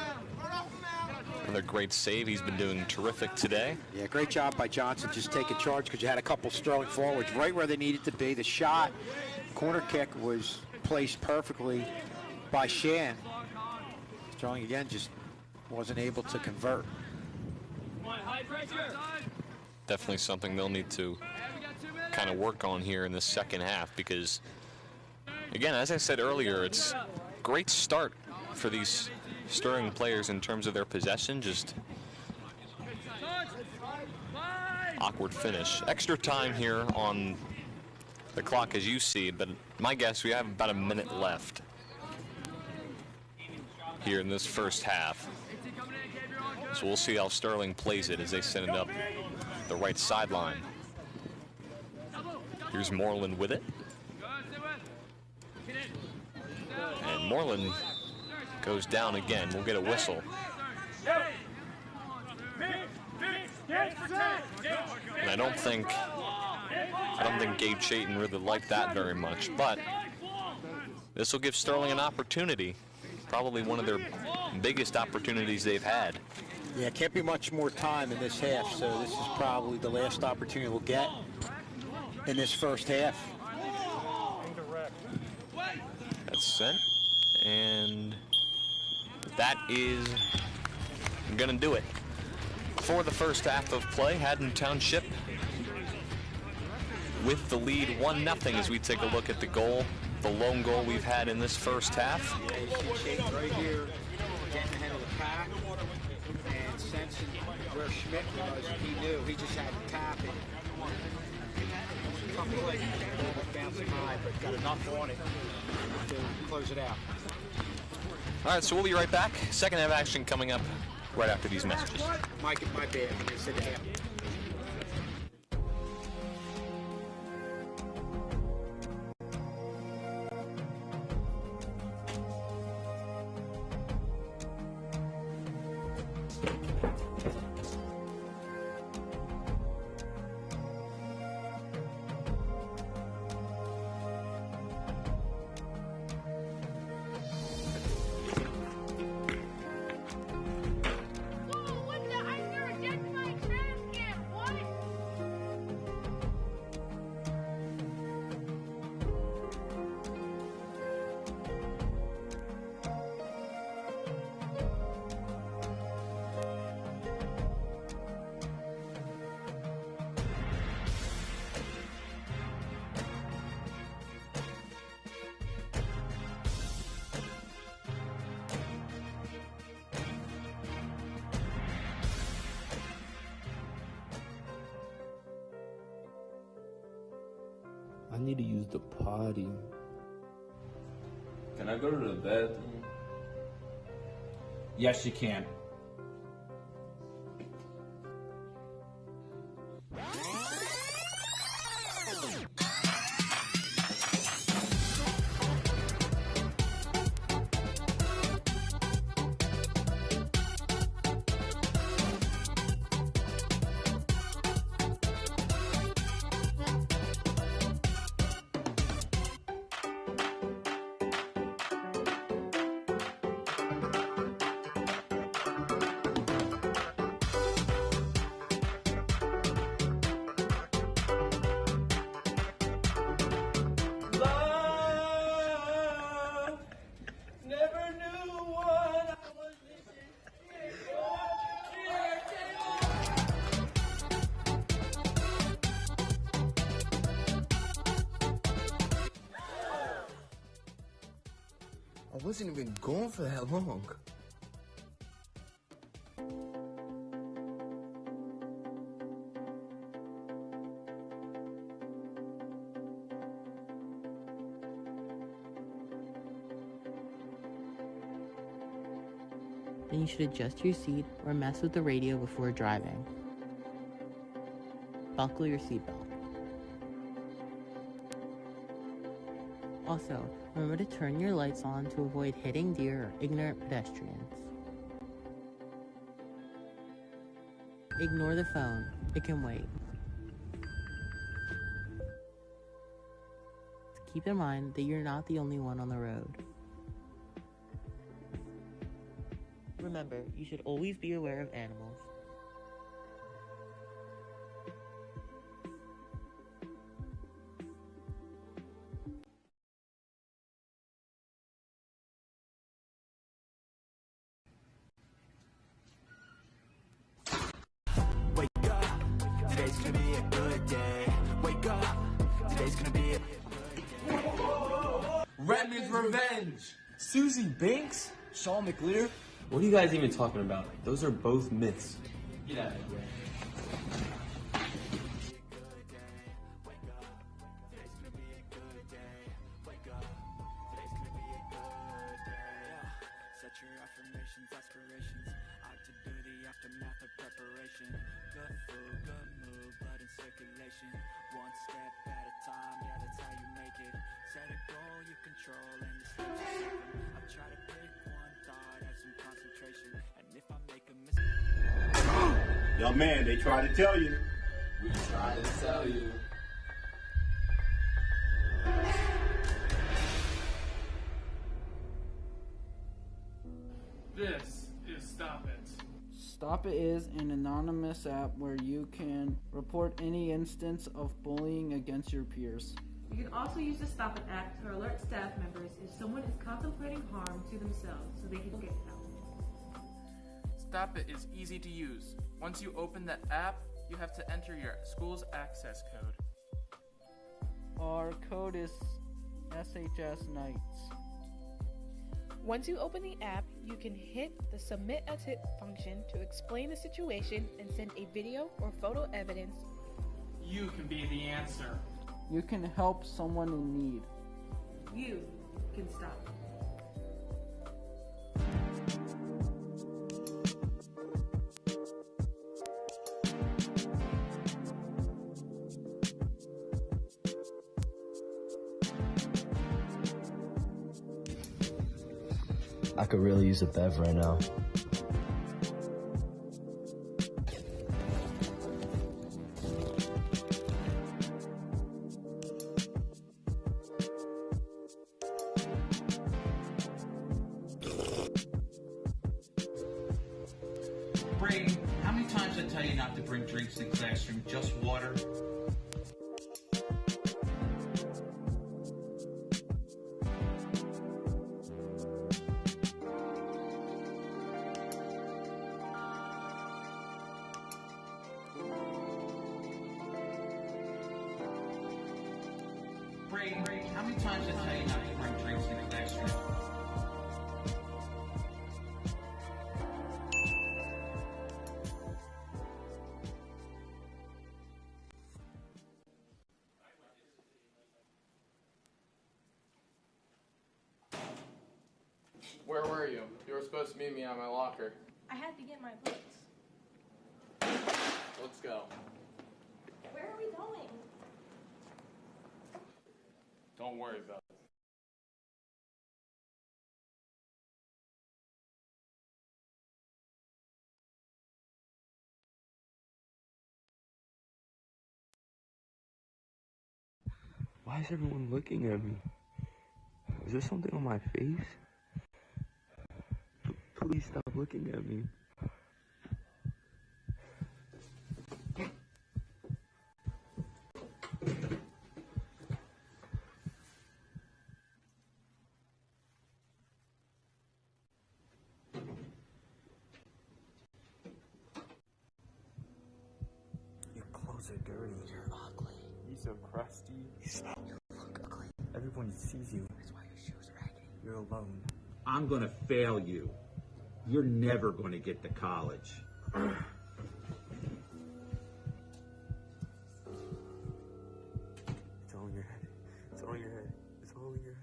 another great save. He's been doing terrific today. Yeah, great job by Johnson just taking charge because you had a couple Sterling forwards right where they needed to be. The shot, corner kick was placed perfectly by Shan. Sterling again just wasn't able to convert. Definitely something they'll need to kind of work on here in the second half because, again, as I said earlier, it's a great start for these Sterling players in terms of their possession, just awkward finish. Extra time here on the clock as you see, but my guess we have about a minute left here in this first half. So we'll see how Sterling plays it as they send it up the right sideline. Here's Moreland with it. And Moreland goes down again. We'll get a whistle. And I don't think Gabe Chayton really liked that very much, but this will give Sterling an opportunity, probably one of their biggest opportunities they've had. Yeah, can't be much more time in this half, so this is probably the last opportunity we'll get in this first half. That's sent, and that is going to do it for the first half of play. Haddon Township with the lead 1-0 as we take a look at the goal, the lone goal we've had in this first half. Right here, getting ahead of the pack, and sensing where Schmidt was, he knew he just had to tap it. Tough play, bouncing high, but got enough on it to close it out. All right, so we'll be right back. Second half action coming up right after these messages. My bad, I said half. I need to use the potty. Can I go to the bathroom? Yes, you can. wasn't even gone for that long. Then you should adjust your seat or mess with the radio before driving. Buckle your seatbelt. Also, remember to turn your lights on to avoid hitting deer or ignorant pedestrians. Ignore the phone. It can wait. Keep in mind that you're not the only one on the road. Remember, you should always be aware of animals. Wake up, today's gonna be a good day. Wake up, today's gonna be a Redmond's Revenge! Susie Banks? Shaw McLear? What are you guys even talking about? Those are both myths. Get out of here. Set your affirmations, aspirations, out to do the aftermath of preparation. Good food, good mood, blood in circulation. One step at a time, yeah, that's how you make it. Set a goal you control and the steps you take them. I try to pick one thought, have some concentration, and if I make a mistake. Young man, they try to tell you. We try to tell you. This is Stop It. Stop It is an anonymous app where you can report any instance of bullying against your peers. You can also use the Stop It app to alert staff members if someone is contemplating harm to themselves so they can get help. Stop It is easy to use. Once you open that app, you have to enter your school's access code. Our code is SHS Knights. Once you open the app, you can hit the Submit a Tip function to explain the situation and send a video or photo evidence. You can be the answer. You can help someone in need. You can stop it. I could really use a bev right now. Braden, how many times I tell you not to bring drinks in the classroom, just water? Braden, how many times I tell you not to bring drinks in the classroom? Where were you? You were supposed to meet me at my locker. I had to get my books. Let's go. Where are we going? Don't worry about it. Why is everyone looking at me? Is there something on my face? Please stop looking at me. Your clothes are dirty. You're ugly. You're so crusty. You look ugly. Everyone sees you. That's why your shoes are raggedy. You're alone. I'm going to fail you. You're never going to get to college. It's all in your head. It's all in your head. It's all in your head.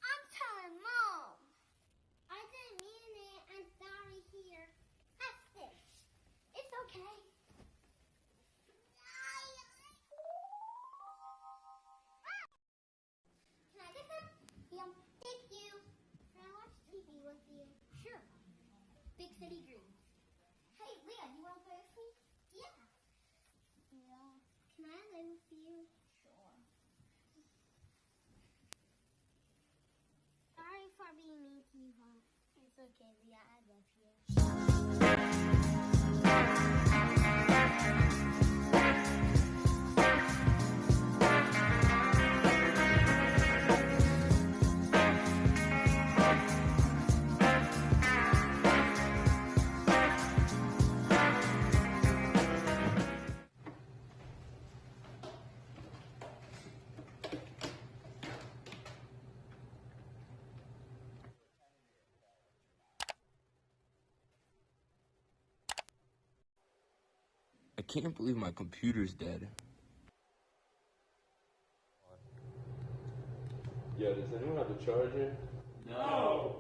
I'm telling Mom. I didn't mean it. I'm sorry here. Have this. It's okay. Can I get them? Yeah. Thank you. Can I watch TV with you? Sure. Big City Dreams. Hey, Leah, you want to play with me? Yeah. Yeah. Can I live with you? Sure. Sorry for being mean to you, Mom. It's okay, Leah. I love you. I can't believe my computer's dead. Yo, does anyone have a charger? No!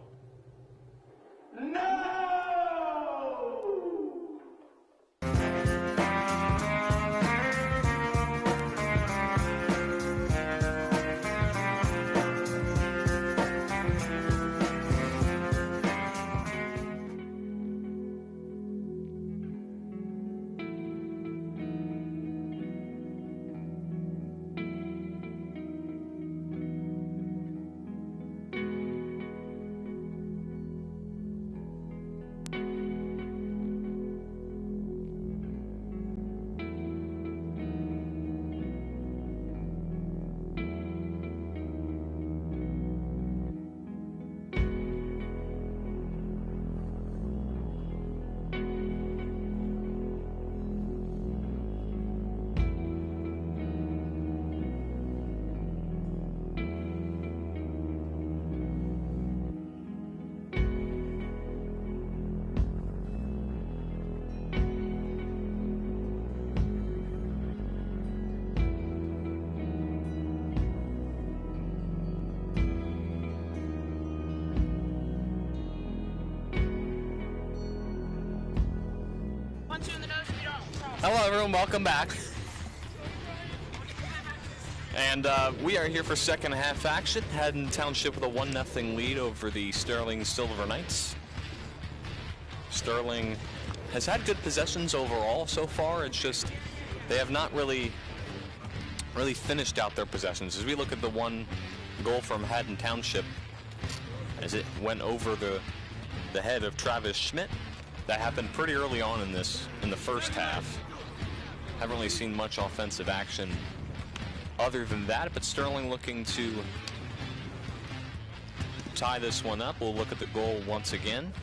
Hello, everyone. Welcome back. And we are here for second half action. Haddon Township with a 1-0 lead over the Sterling Silver Knights. Sterling has had good possessions overall so far. It's just they have not really finished out their possessions. As we look at the one goal from Haddon Township, as it went over the head of Travis Schmidt, that happened pretty early on in the first half. Haven't really seen much offensive action other than that, but Sterling looking to tie this one up. We'll look at the goal once again.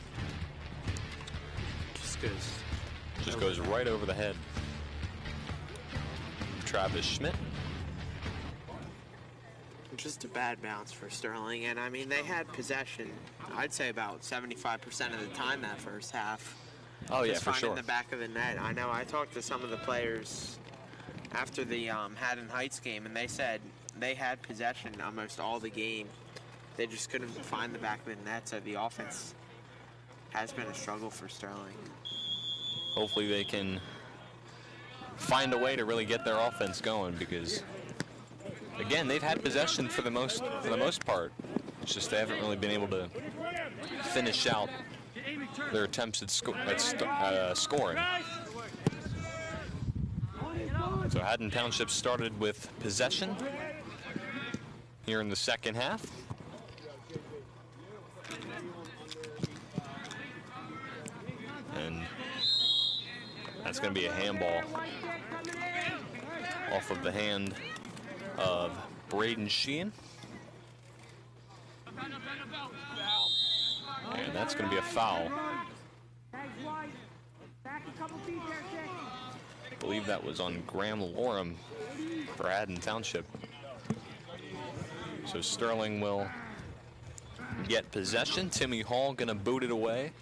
Just goes right over the head. Travis Schmidt. Just a bad bounce for Sterling, and I mean they had possession. I'd say about 75% of the time that first half. Oh yeah, just for finding sure. the back of the net. I know. I talked to some of the players after the Haddon Heights game, and they said they had possession almost all the game. They just couldn't find the back of the net, so the offense has been a struggle for Sterling. Hopefully they can find a way to really get their offense going, because again, they've had possession for the most part. It's just they haven't really been able to finish out their attempts at scoring. So Haddon Township started with possession here in the second half. And that's going to be a handball off of the hand of Braden Sheehan. And that's going to be a foul. I believe that was on Graham Lorem for Haddon Township. So Sterling will get possession. Timmy Hall going to boot it away.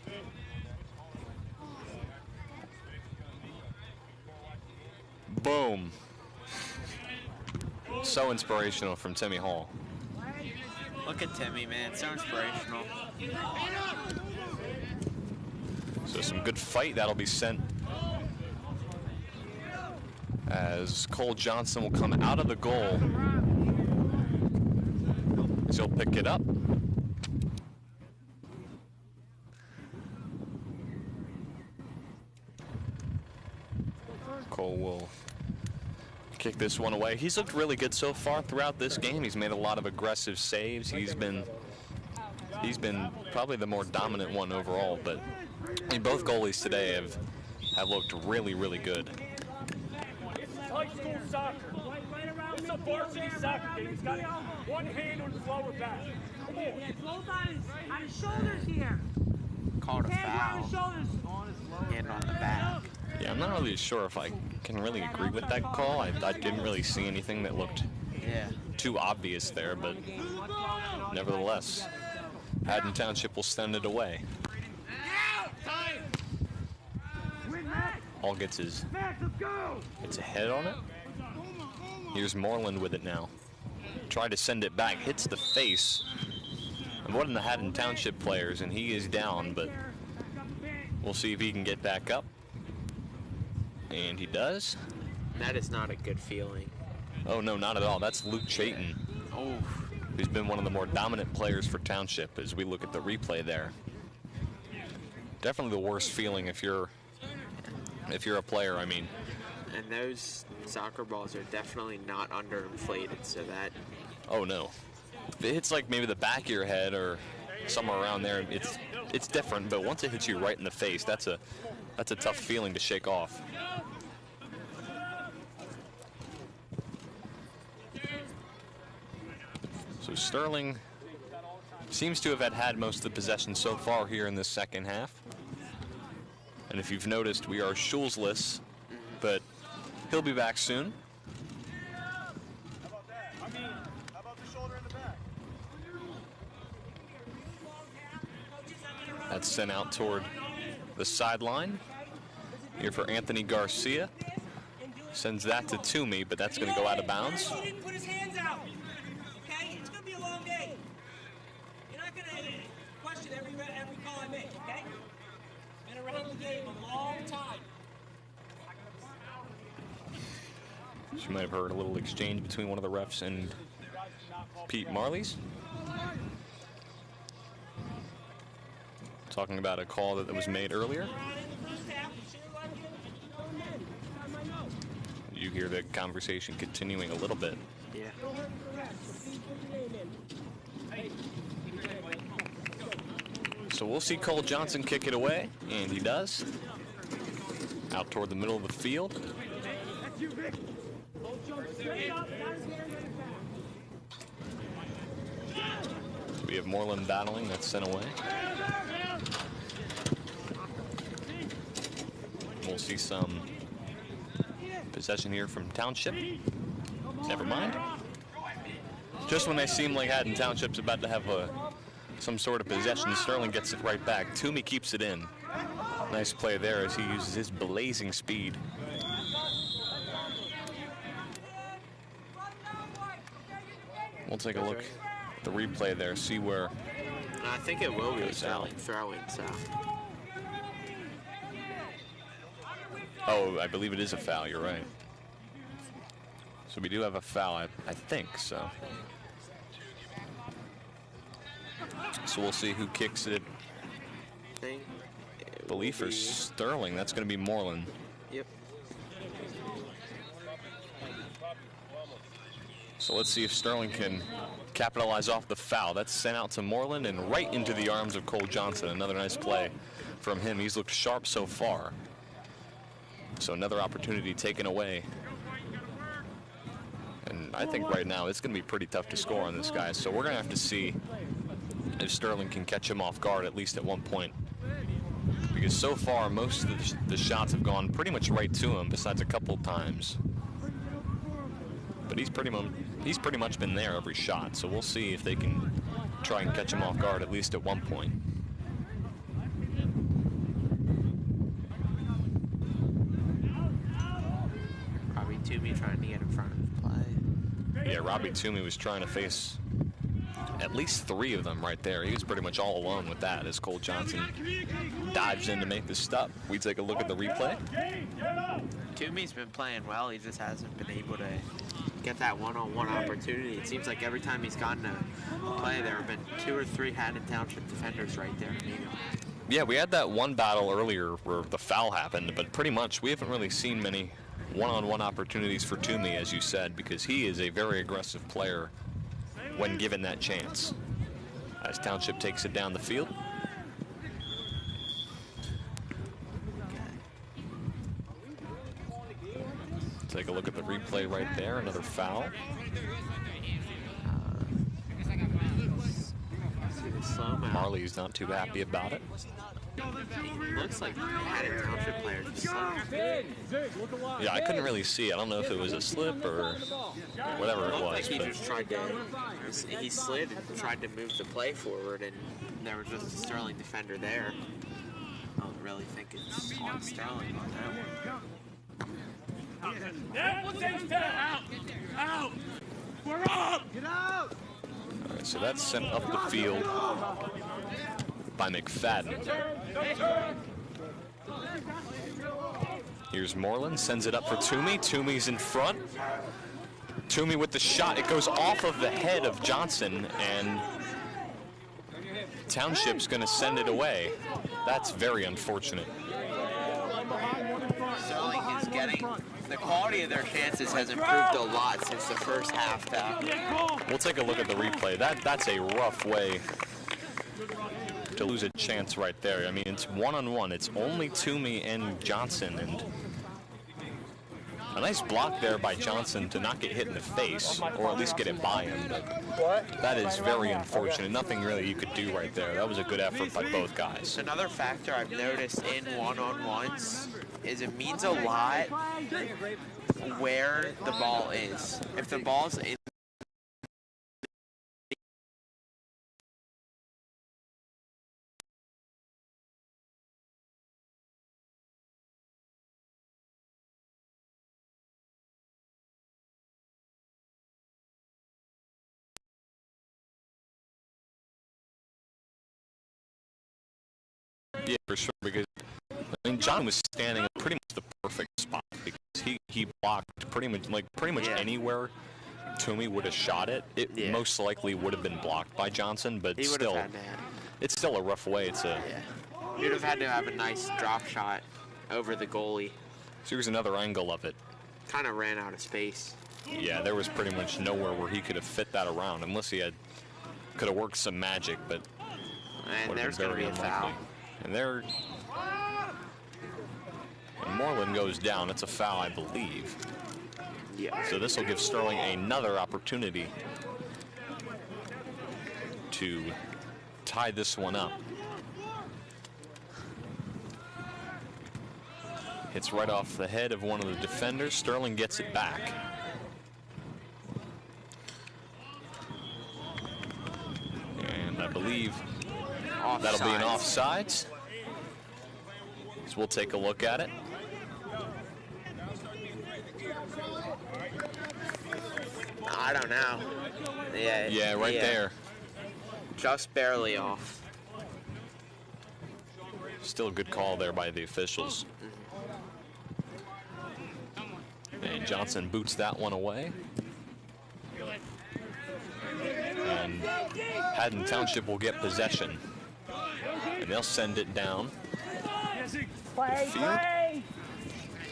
Boom. So inspirational from Timmy Hall. Look at Timmy, man. So inspirational. So some good fight. That'll be sent as Cole Johnson will come out of the goal. As he'll pick it up. Cole will kick this one away. He's looked really good so far throughout this game. He's made a lot of aggressive saves. He's been probably the more dominant one overall, but I mean, both goalies today have looked really, really good. High school soccer. It's a varsity soccer game. He's got one hand on his lower back. Come on. Yeah, close on his shoulders here. Called a foul. On his shoulders. Hand on the back. Yeah, I'm not really sure if I can really agree with that call. I didn't really see anything that looked too obvious there, but nevertheless, Haddon Township will send it away. Hall gets a head on it. Here's Moreland with it now. Try to send it back, hits the face of one of the Haddon Township players, and he is down, but we'll see if he can get back up. And he does. That is not a good feeling. Oh, no, not at all. That's Luke Chayton, who's been one of the more dominant players for Township as we look at the replay there. Definitely the worst feeling if you're a player, I mean. And those soccer balls are definitely not underinflated, so that... Oh, no. If it hits like maybe the back of your head or somewhere around there, it's different, but once it hits you right in the face, that's a tough feeling to shake off. So Sterling seems to have had most of the possession so far here in this second half. And if you've noticed, we are Schulz-less, but he'll be back soon. That's sent out toward the sideline. Here for Anthony Garcia. Sends that to Toomey, but that's going to go out of bounds. He didn't put his hands out. Okay? It's going to be a long game. You're not going to question every call I make, okay? Been around the game a long time. You might have heard a little exchange between one of the refs and Pete Marley's. Talking about a call that was made earlier. You hear the conversation continuing a little bit. Yeah. So we'll see Cole Johnson kick it away, and he does. Out toward the middle of the field. So we have Moreland battling, that's sent away. We'll see some possession here from Township. Never mind. Just when they seem like Haddon Township's about to have some sort of possession, Sterling gets it right back. Toomey keeps it in. Nice play there as he uses his blazing speed. We'll take a look at the replay there, see where I think it will be a throw-in, so. Oh, I believe it is a foul, you're right. So we do have a foul, I think, so. So we'll see who kicks it. I believe for Sterling, that's going to be Moreland. Yep. So let's see if Sterling can capitalize off the foul. That's sent out to Moreland and right into the arms of Cole Johnson. Another nice play from him. He's looked sharp so far. So another opportunity taken away. And I think right now it's going to be pretty tough to score on this guy. So we're going to have to see if Sterling can catch him off guard at least at one point. Because so far most of the shots have gone pretty much right to him, besides a couple times. But he's pretty much been there every shot. So we'll see if they can try and catch him off guard at least at one point. Robbie Toomey trying to get in front of the play. Yeah, Robbie Toomey was trying to face at least 3 of them right there. He was pretty much all alone with that as Cole Johnson dives in to make the stop. We take a look at the replay. Toomey's been playing well. He just hasn't been able to get that one-on-one opportunity. It seems like every time he's gotten a play, there have been 2 or 3 Haddon Township defenders right there. Yeah, we had that one battle earlier where the foul happened, but pretty much we haven't really seen many one-on-one opportunities for Toomey, as you said, because he is a very aggressive player when given that chance. As Township takes it down the field. Take a look at the replay right there. Another foul. Marley's not too happy about it. It looks like Haddon Township players just slipped. Yeah, I couldn't really see. I don't know if it was a slip or whatever it was. Like he just tried to, he slid and tried to move the play forward, and there was just a Sterling defender there. I don't really think it's on Sterling on that one. Out! We're up! Get out! All right, so that's sent up the field by McFadden. Here's Moreland, sends it up for Toomey. Toomey's in front. Toomey with the shot. It goes off of the head of Johnson, and Township's going to send it away. That's very unfortunate. Sterling is getting, the quality of their chances has improved a lot since the first half. We'll take a look at the replay. That's a rough way to lose a chance right there. I mean, it's one-on-one. It's only Toomey and Johnson, and a nice block there by Johnson to not get hit in the face, or at least get it by him. But that is very unfortunate. Nothing really you could do right there. That was a good effort by both guys. Another factor I've noticed in one-on-ones is it means a lot where the ball is. If the ball's in Yeah, for sure, because I mean John was standing in pretty much the perfect spot because he blocked pretty much anywhere Toomey would have shot it. It most likely would have been blocked by Johnson, but he still, it's still a rough way. It's a he would have had to have a nice drop shot over the goalie. So here's another angle of it. Kind of ran out of space. Yeah, there was pretty much nowhere where he could have fit that around unless he could have worked some magic, but and there's going to be a foul. And Moreland goes down. It's a foul, I believe. Yeah. So this will give Sterling another opportunity to tie this one up. Hits right off the head of one of the defenders. Sterling gets it back. And I believe that'll be an offsides. So we'll take a look at it. I don't know. Yeah, right there. Just barely off. Still a good call there by the officials. And Johnson boots that one away. And Haddon Township will get possession. And they'll send it down the field.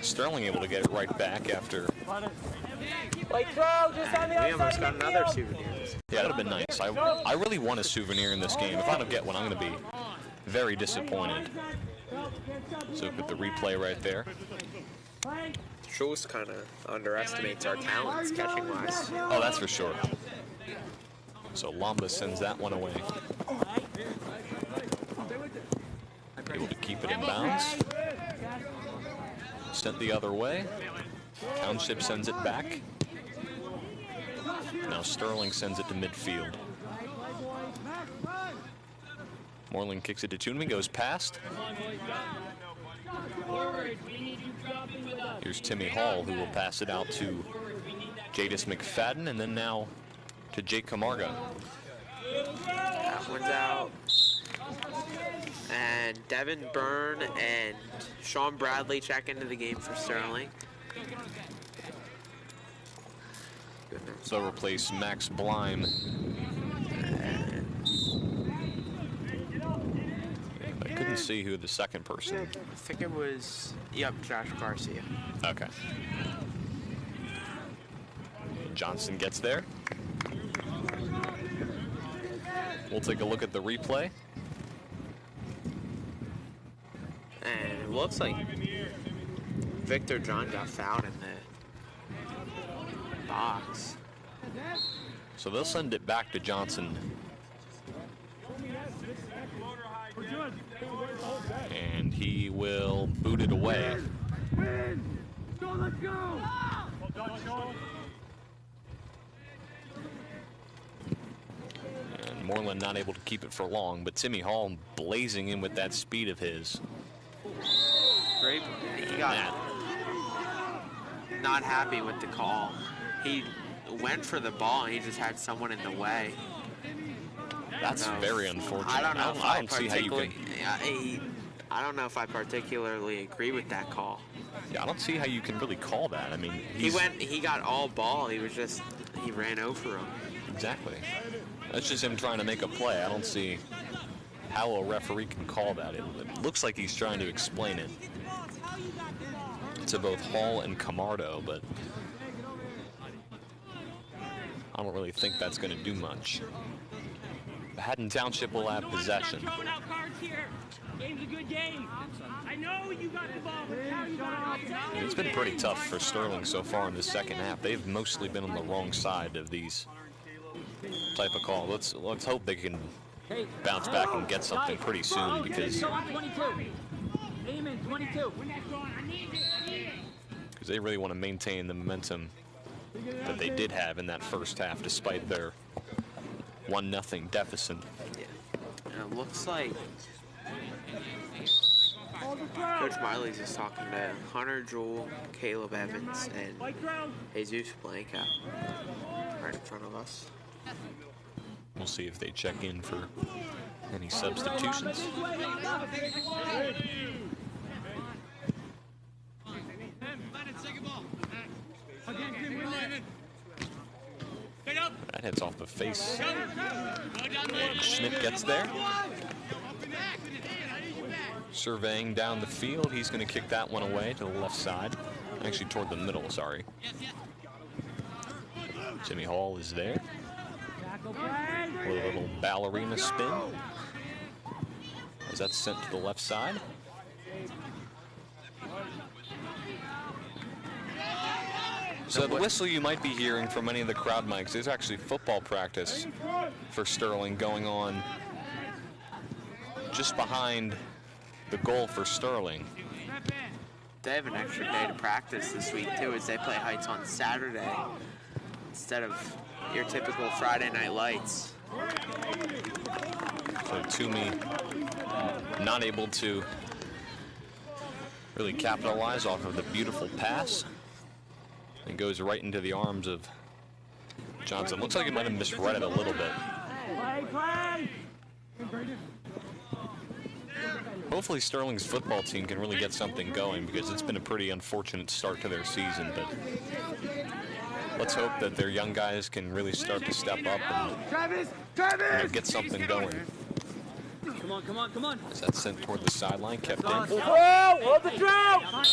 Sterling able to get it right back after Like throw, just on the We outside almost of got the another field. souvenir. Yeah, that'd have been nice. I really want a souvenir in this game. If I don't get one, I'm going to be very disappointed. So look at the replay right there. Schultz kind of underestimates our talents catching-wise. Oh, that's for sure. So Lamba sends that one away. Able to keep it in bounds. Sent the other way. Township sends it back. Now Sterling sends it to midfield. Moreland kicks it to Tooney, goes past. Here's Timmy Hall, who will pass it out to Jadis McFadden, and then now to Jake Camargo. That one's out. And Devin Byrne and Sean Bradley check into the game for Sterling. So replace Max Blime. I couldn't see who the second person. I think it was, yep, Josh Garcia. Okay. Johnson gets there. We'll take a look at the replay. And it looks like Victor John got fouled in the box. So they'll send it back to Johnson. And he will boot it away. Let's go! And Moreland not able to keep it for long, but Timmy Hall blazing in with that speed of his. Great. He got not happy with the call. He went for the ball and he just had someone in the way. That's very unfortunate. I don't know if I don't see how you can. I don't know if I particularly agree with that call. Yeah, I don't see how you can really call that. I mean, he got all ball. He ran over him. Exactly. That's just him trying to make a play. I don't see how a referee can call that. It looks like he's trying to explain it to both Hall and Camardo, but I don't really think that's going to do much. Haddon Township will have possession. Throwing out cards here. Game's a good game. I know you got the ball, but how you got it? It's been pretty tough for Sterling so far in the second half. They've mostly been on the wrong side of these type of call. Let's hope they can bounce back and get something pretty soon, because they really want to maintain the momentum that they did have in that first half, despite their 1-0 deficit. Yeah. And it looks like Coach Miley's just talking to Hunter Jewell, Caleb Evans, and Jesus Blanca right in front of us. We'll see if they check in for any substitutions. That hits off the face. And Schmidt gets there. Surveying down the field. He's going to kick that one away to the left side. Actually, toward the middle, sorry. Jimmy Hall is there. With a little ballerina spin. As that's sent to the left side. So the whistle you might be hearing from many of the crowd mics, there's actually football practice for Sterling going on just behind the goal for Sterling. They have an extra day to practice this week too, as they play Heights on Saturday instead of your typical Friday night lights. So Toomey not able to really capitalize off of the beautiful pass. And goes right into the arms of Johnson. Looks like he might have misread it a little bit. Hopefully Sterling's football team can really get something going, because it's been a pretty unfortunate start to their season. But let's hope that their young guys can really start to step up and get something going. Come on. As that's sent toward the sideline, kept in. Hold the drum!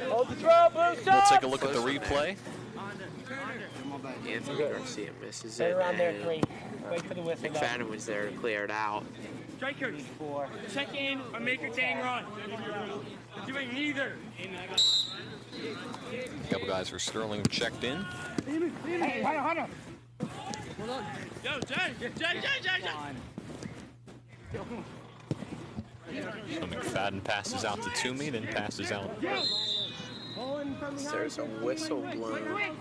Hold the draw, Blue We'll Sox! take a look at the replay. Anthony Garcia misses Right it. around there, and 3. Wait for the whistle. McFadden was there to clear it out. Strikers. 4. Check in or make your dang run. Doing neither. A couple guys for Sterling have checked in. Hey, Hunter. Hold on. Yo, Jay. So McFadden passes out to Toomey, then passes out. There's a whistle blown.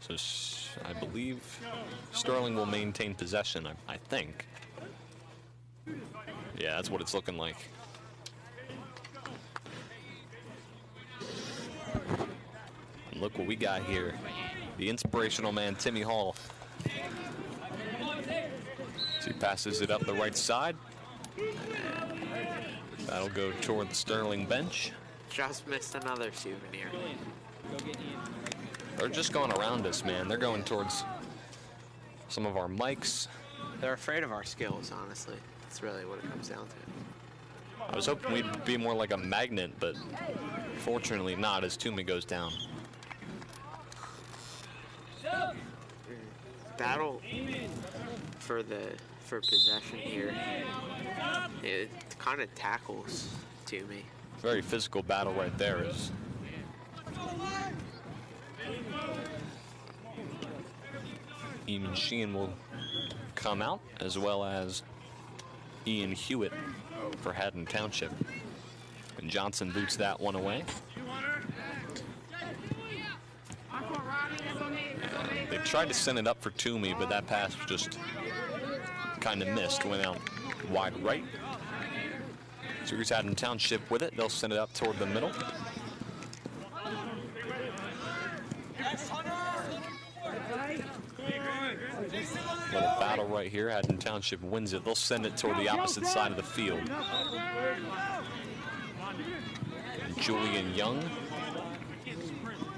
So I believe Sterling will maintain possession, I think. Yeah, that's what it's looking like. And look what we got here. The inspirational man, Timmy Hall. So he passes it up the right side. That'll go toward the Sterling bench. Just missed another souvenir. They're just going around us, man. They're going towards some of our mics. They're afraid of our skills, honestly. That's really what it comes down to. I was hoping we'd be more like a magnet, but fortunately not as Toomey goes down. Battle for possession here. It kind of tackles Toomey. Very physical battle right there. Eamon Sheehan will come out, as well as Ian Hewitt for Haddon Township. And Johnson boots that one away. They tried to send it up for Toomey, but that pass just kind of missed, went out wide right. So here's Haddon Township with it. They'll send it up toward the middle. Little battle right here. Haddon Township wins it. They'll send it toward the opposite side of the field. And Julian Young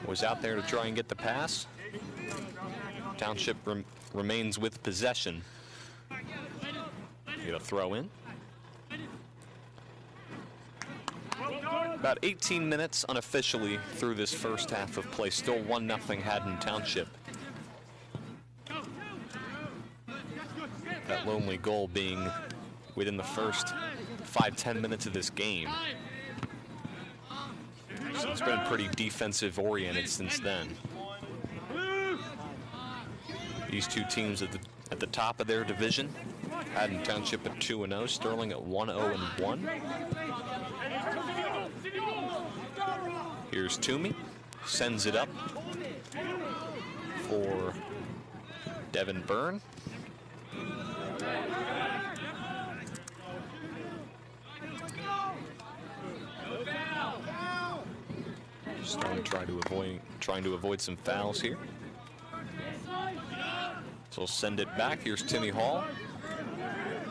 was out there to try and get the pass. Township remains with possession. Get a throw in. About 18 minutes unofficially through this first half of play. Still 1-0 Haddon Township. That lonely goal being within the first 5-10 minutes of this game. So it's been pretty defensive oriented since then. These two teams at the top of their division. Haddon Township at 2-0, Sterling at 1-0-1. Here's Toomey, sends it up for Devin Byrne. Sterling trying to avoid some fouls here. So we'll send it back. Here's Timmy Hall.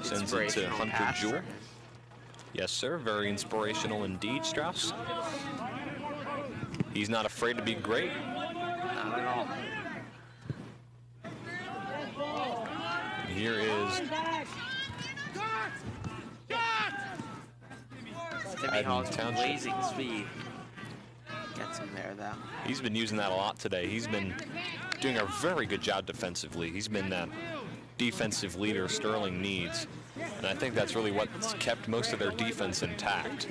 Sends it to Hunter Jewell. Yes, sir. Very inspirational indeed, Strauss. He's not afraid to be great. Not at all. And here is Timmy Hall's blazing speed. Gets him there, though. He's been using that a lot today. He's been doing a very good job defensively. He's been that defensive leader Sterling needs. And I think that's really what's kept most of their defense intact,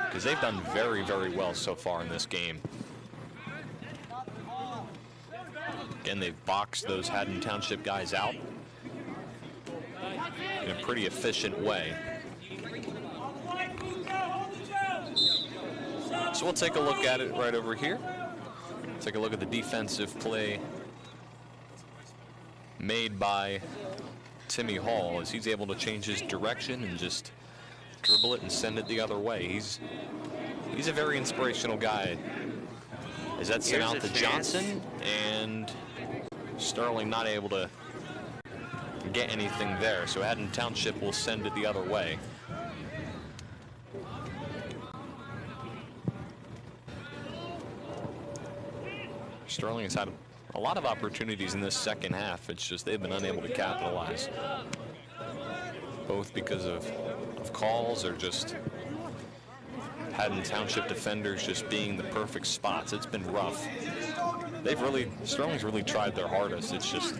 because they've done very, very well so far in this game. Again, they've boxed those Haddon Township guys out in a pretty efficient way. So we'll take a look at it right over here. Take a look at the defensive play made by Timmy Hall as he's able to change his direction and just dribble it and send it the other way. He's a very inspirational guy. As that sent out to Johnson, and Sterling not able to get anything there. So Haddon Township will send it the other way. Sterling has had a lot of opportunities in this second half. It's just they've been unable to capitalize, both because of calls or just Haddon Township defenders just being the perfect spots. It's been rough. Sterling's really tried their hardest. It's just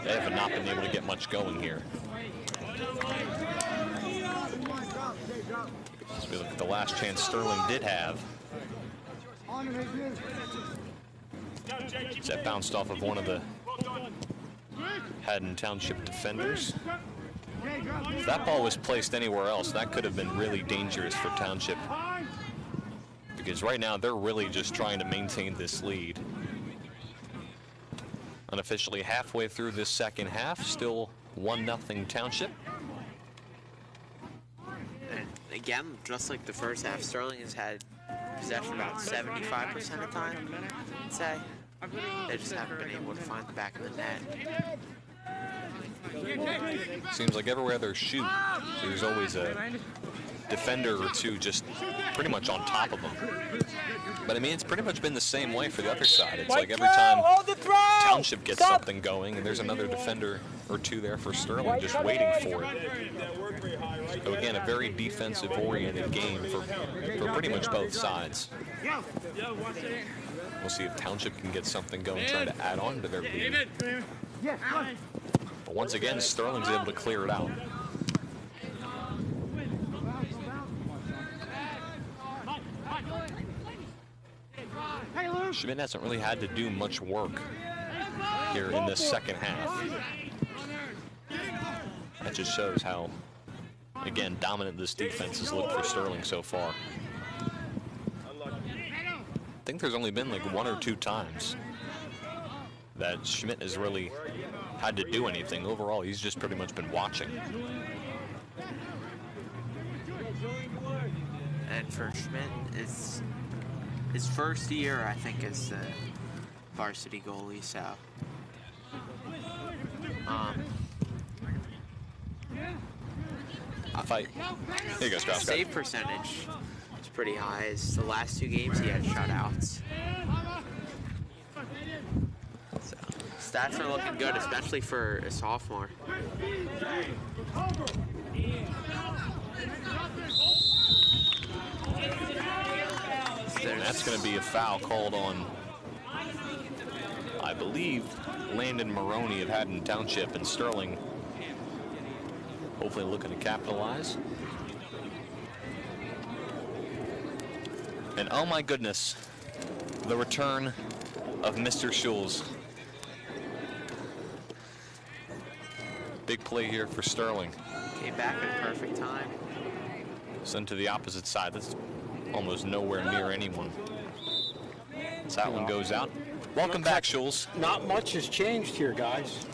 they have not been able to get much going here. As we look at the last chance Sterling did have. That bounced off of one of the Haddon Township defenders. If that ball was placed anywhere else, that could have been really dangerous for Township. Because right now, they're really just trying to maintain this lead. Unofficially halfway through this second half, still 1-0 Township. And again, just like the first half, Sterling has had possession about 75% of the time, I'd say. They just haven't been able to find the back of the net. Seems like everywhere they shoot, there's always a defender or two just pretty much on top of them. But I mean, it's pretty much been the same way for the other side. It's like every time Township gets something going, and there's another defender or two there for Sterling just waiting for it. So again, a very defensive-oriented game for pretty much both sides. We'll see if Township can get something going, trying to add on to their lead. But once again, Sterling's able to clear it out. Schmidt hasn't really had to do much work here in this second half. That just shows how, again, dominant this defense has looked for Sterling so far. I think there's only been like 1 or 2 times that Schmidt has really had to do anything. Overall, he's just pretty much been watching. And for Schmidt, it's his first year, I think, as the varsity goalie, so. Fight. Here you go, Strauss. Save percentage is pretty high. As the last 2 games, he had shutouts. So, stats are looking good, especially for a sophomore. And that's going to be a foul called on, I believe, Landon Maroney of Haddon Township, and Sterling hopefully looking to capitalize. And oh my goodness, the return of Mr. Schulz. Big play here for Sterling. Came back at a perfect time. Sent to the opposite side. That's almost nowhere near anyone. So that one goes out. Welcome back, Schulz. Not much has changed here, guys.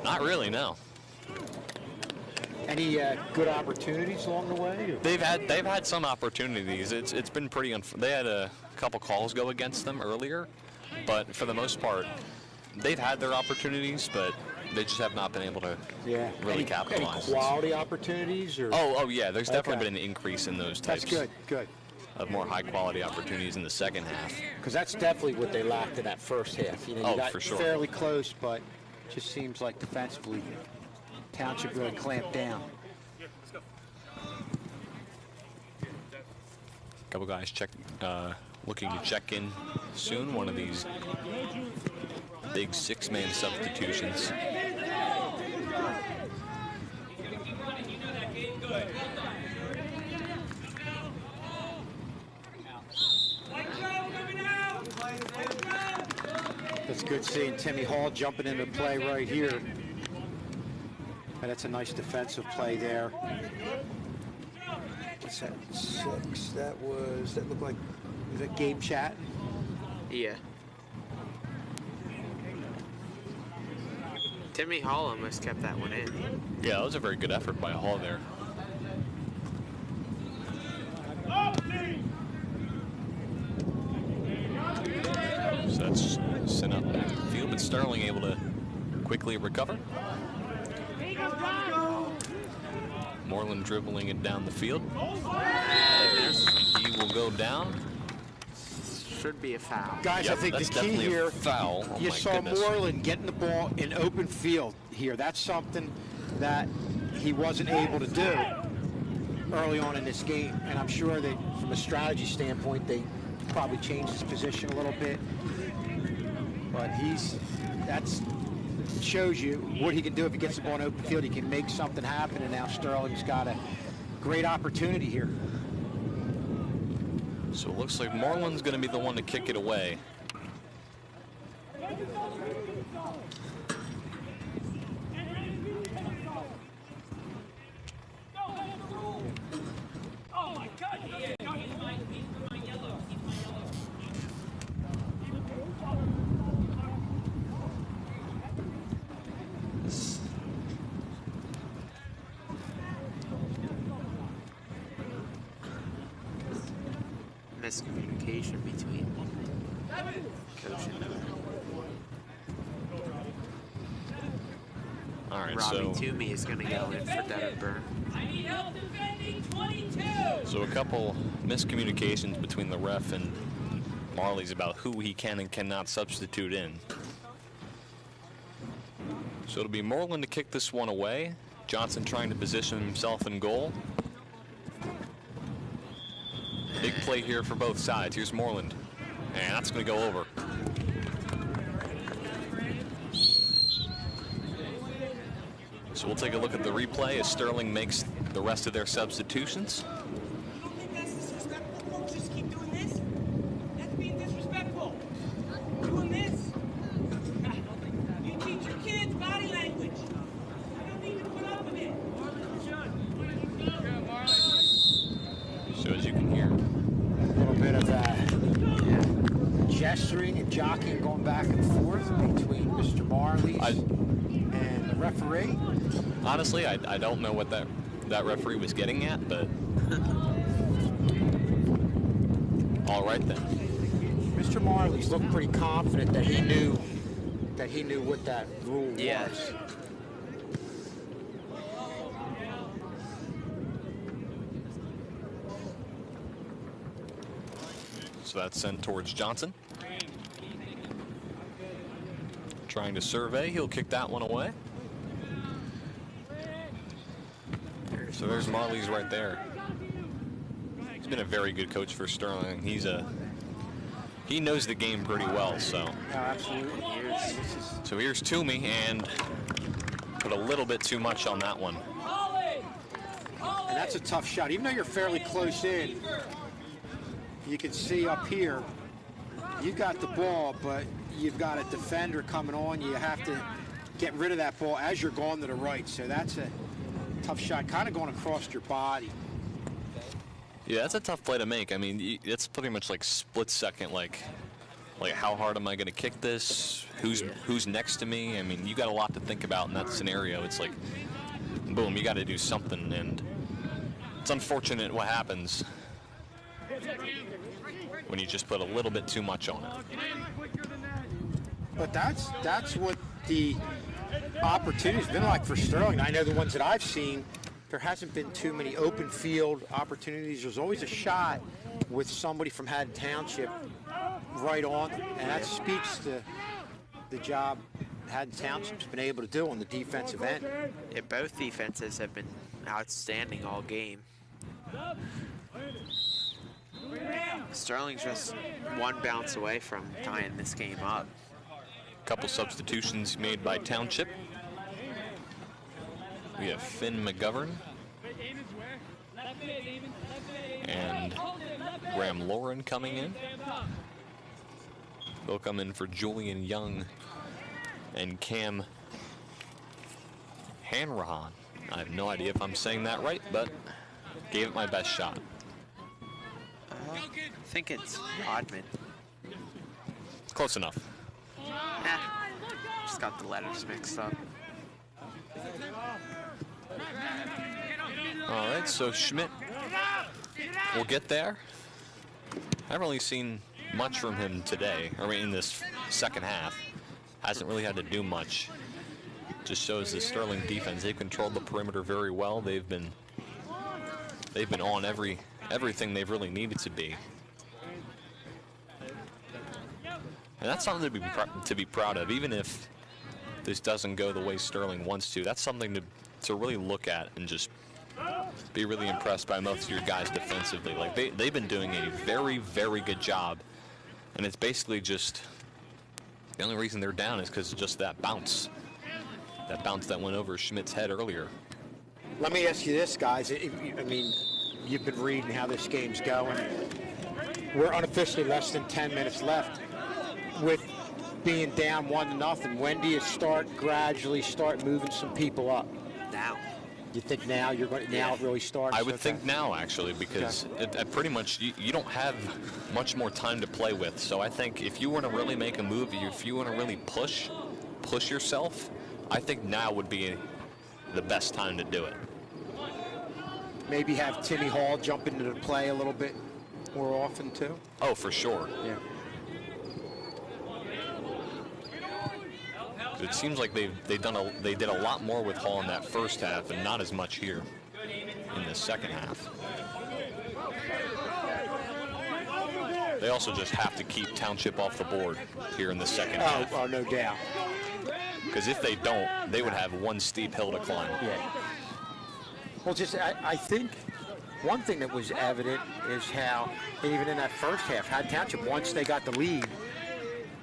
Not really, no. Any good opportunities along the way? They've had some opportunities. It's been pretty they had a couple calls go against them earlier, but for the most part, they've had their opportunities, but they just have not been able to really capitalize. Any quality opportunities? Or? Oh yeah, there's definitely been an increase in those types. That's good. Of more high-quality opportunities in the second half. Because that's definitely what they lacked in that first half. You know, you got for sure. Fairly close, but just seems like defensively, Township really clamped down. A couple guys looking to check in soon. One of these big 6-man substitutions. It's good seeing Timmy Hall jumping into play right here. And that's a nice defensive play there. What's that? 6. That looked like, was that Gabe Chatton? Yeah. Timmy Hall almost kept that one in. Yeah, that was a very good effort by Hall there. So that's sent up back to the field, but Sterling able to quickly recover. Moreland dribbling it down the field. He will go down. Should be a foul. Guys, I think the key here, foul. Oh you saw Moreland getting the ball in open field here. That's something that he wasn't able to do. early on in this game, and I'm sure that from a strategy standpoint, they probably changed his position a little bit. But that shows you what he can do if he gets the ball in open field. He can make something happen, and now Sterling's got a great opportunity here. So it looks like Moreland's going to be the one to kick it away. Oh my God! Yeah. No, he's my yellow. He's my yellow. Miscommunication between coach and All right, Robbie Toomey is going to go in for Devin Byrne. I need help defending 22. So a couple miscommunications between the ref and Marley's about who he can and cannot substitute in. So it'll be Moreland to kick this one away. Johnson trying to position himself in goal. Big play here for both sides. Here's Moreland. And that's going to go over. So we'll take a look at the replay as Sterling makes the rest of their substitutions. You don't think that's disrespectful? Folks just keep doing this? That's being disrespectful. Doing this? You teach your kids body language. I don't need to put up with it. So as you can hear, A little bit of gesturing and jockeying going back and forth between Mr. Marley and the referee. Honestly, I don't know what that referee was getting at, but all right then. Mr. Marley's looked pretty confident that he knew what that rule was. So that's sent towards Johnson. Trying to survey, he'll kick that one away. So there's Marley's right there. He's been a very good coach for Sterling. He knows the game pretty well, so. Absolutely. So here's Toomey, and put a little bit too much on that one. And that's a tough shot. Even though you're fairly close in, you can see up here, you got the ball, but you've got a defender coming on. You have to get rid of that ball as you're going to the right. So that's a tough shot, kind of going across your body. Yeah, that's a tough play to make. I mean, it's pretty much like split second, like how hard am I going to kick this? Who's next to me? I mean, you got a lot to think about in that scenario. It's like, boom, you got to do something, and it's unfortunate what happens when you just put a little bit too much on it. But that's what the opportunity's been like for Sterling. I know the ones that I've seen, there hasn't been too many open field opportunities. There's always a shot with somebody from Haddon Township right on them, and that speaks to the job Haddon Township's been able to do on the defensive end. Yeah, both defenses have been outstanding all game. Sterling's just one bounce away from tying this game up. Couple substitutions made by Township. We have Finn McGovern and Graham Lauren coming in. They'll come in for Julian Young and Cam Hanrahan. I have no idea if I'm saying that right, but gave it my best shot. I think it's Oddman. Close enough. Just got the letters mixed up. All right, so Schmidt will get there. I haven't really seen much from him today, or in this second half. Hasn't really had to do much. Just shows the Sterling defense. They've controlled the perimeter very well. They've been on everything they've really needed to be. And that's something to be proud of, even if this doesn't go the way Sterling wants to. That's something to really look at and just be really impressed by most of your guys defensively. Like they've been doing a very, very good job, and it's basically just the only reason they're down is because of just that bounce that went over Schmidt's head earlier. Let me ask you this, guys. I mean, you've been reading how this game's going. We're unofficially less than 10 minutes left. With being down 1-0, when do you gradually start moving some people up? Now. You think now you're going to now it really starts? I would think now, actually, because it pretty much you don't have much more time to play with. So I think if you want to really make a move, if you want to really push yourself, I think now would be the best time to do it. Maybe have Timmy Hall jump into the play a little bit more often too. Oh, for sure. Yeah. It seems like they did a lot more with Hall in that first half, and not as much here in the second half. They also just have to keep Township off the board here in the second half. Oh, no doubt. Because if they don't, they would have one steep hill to climb. Yeah. Well, I think one thing that was evident is how, even in that first half, Haddon Township, once they got the lead,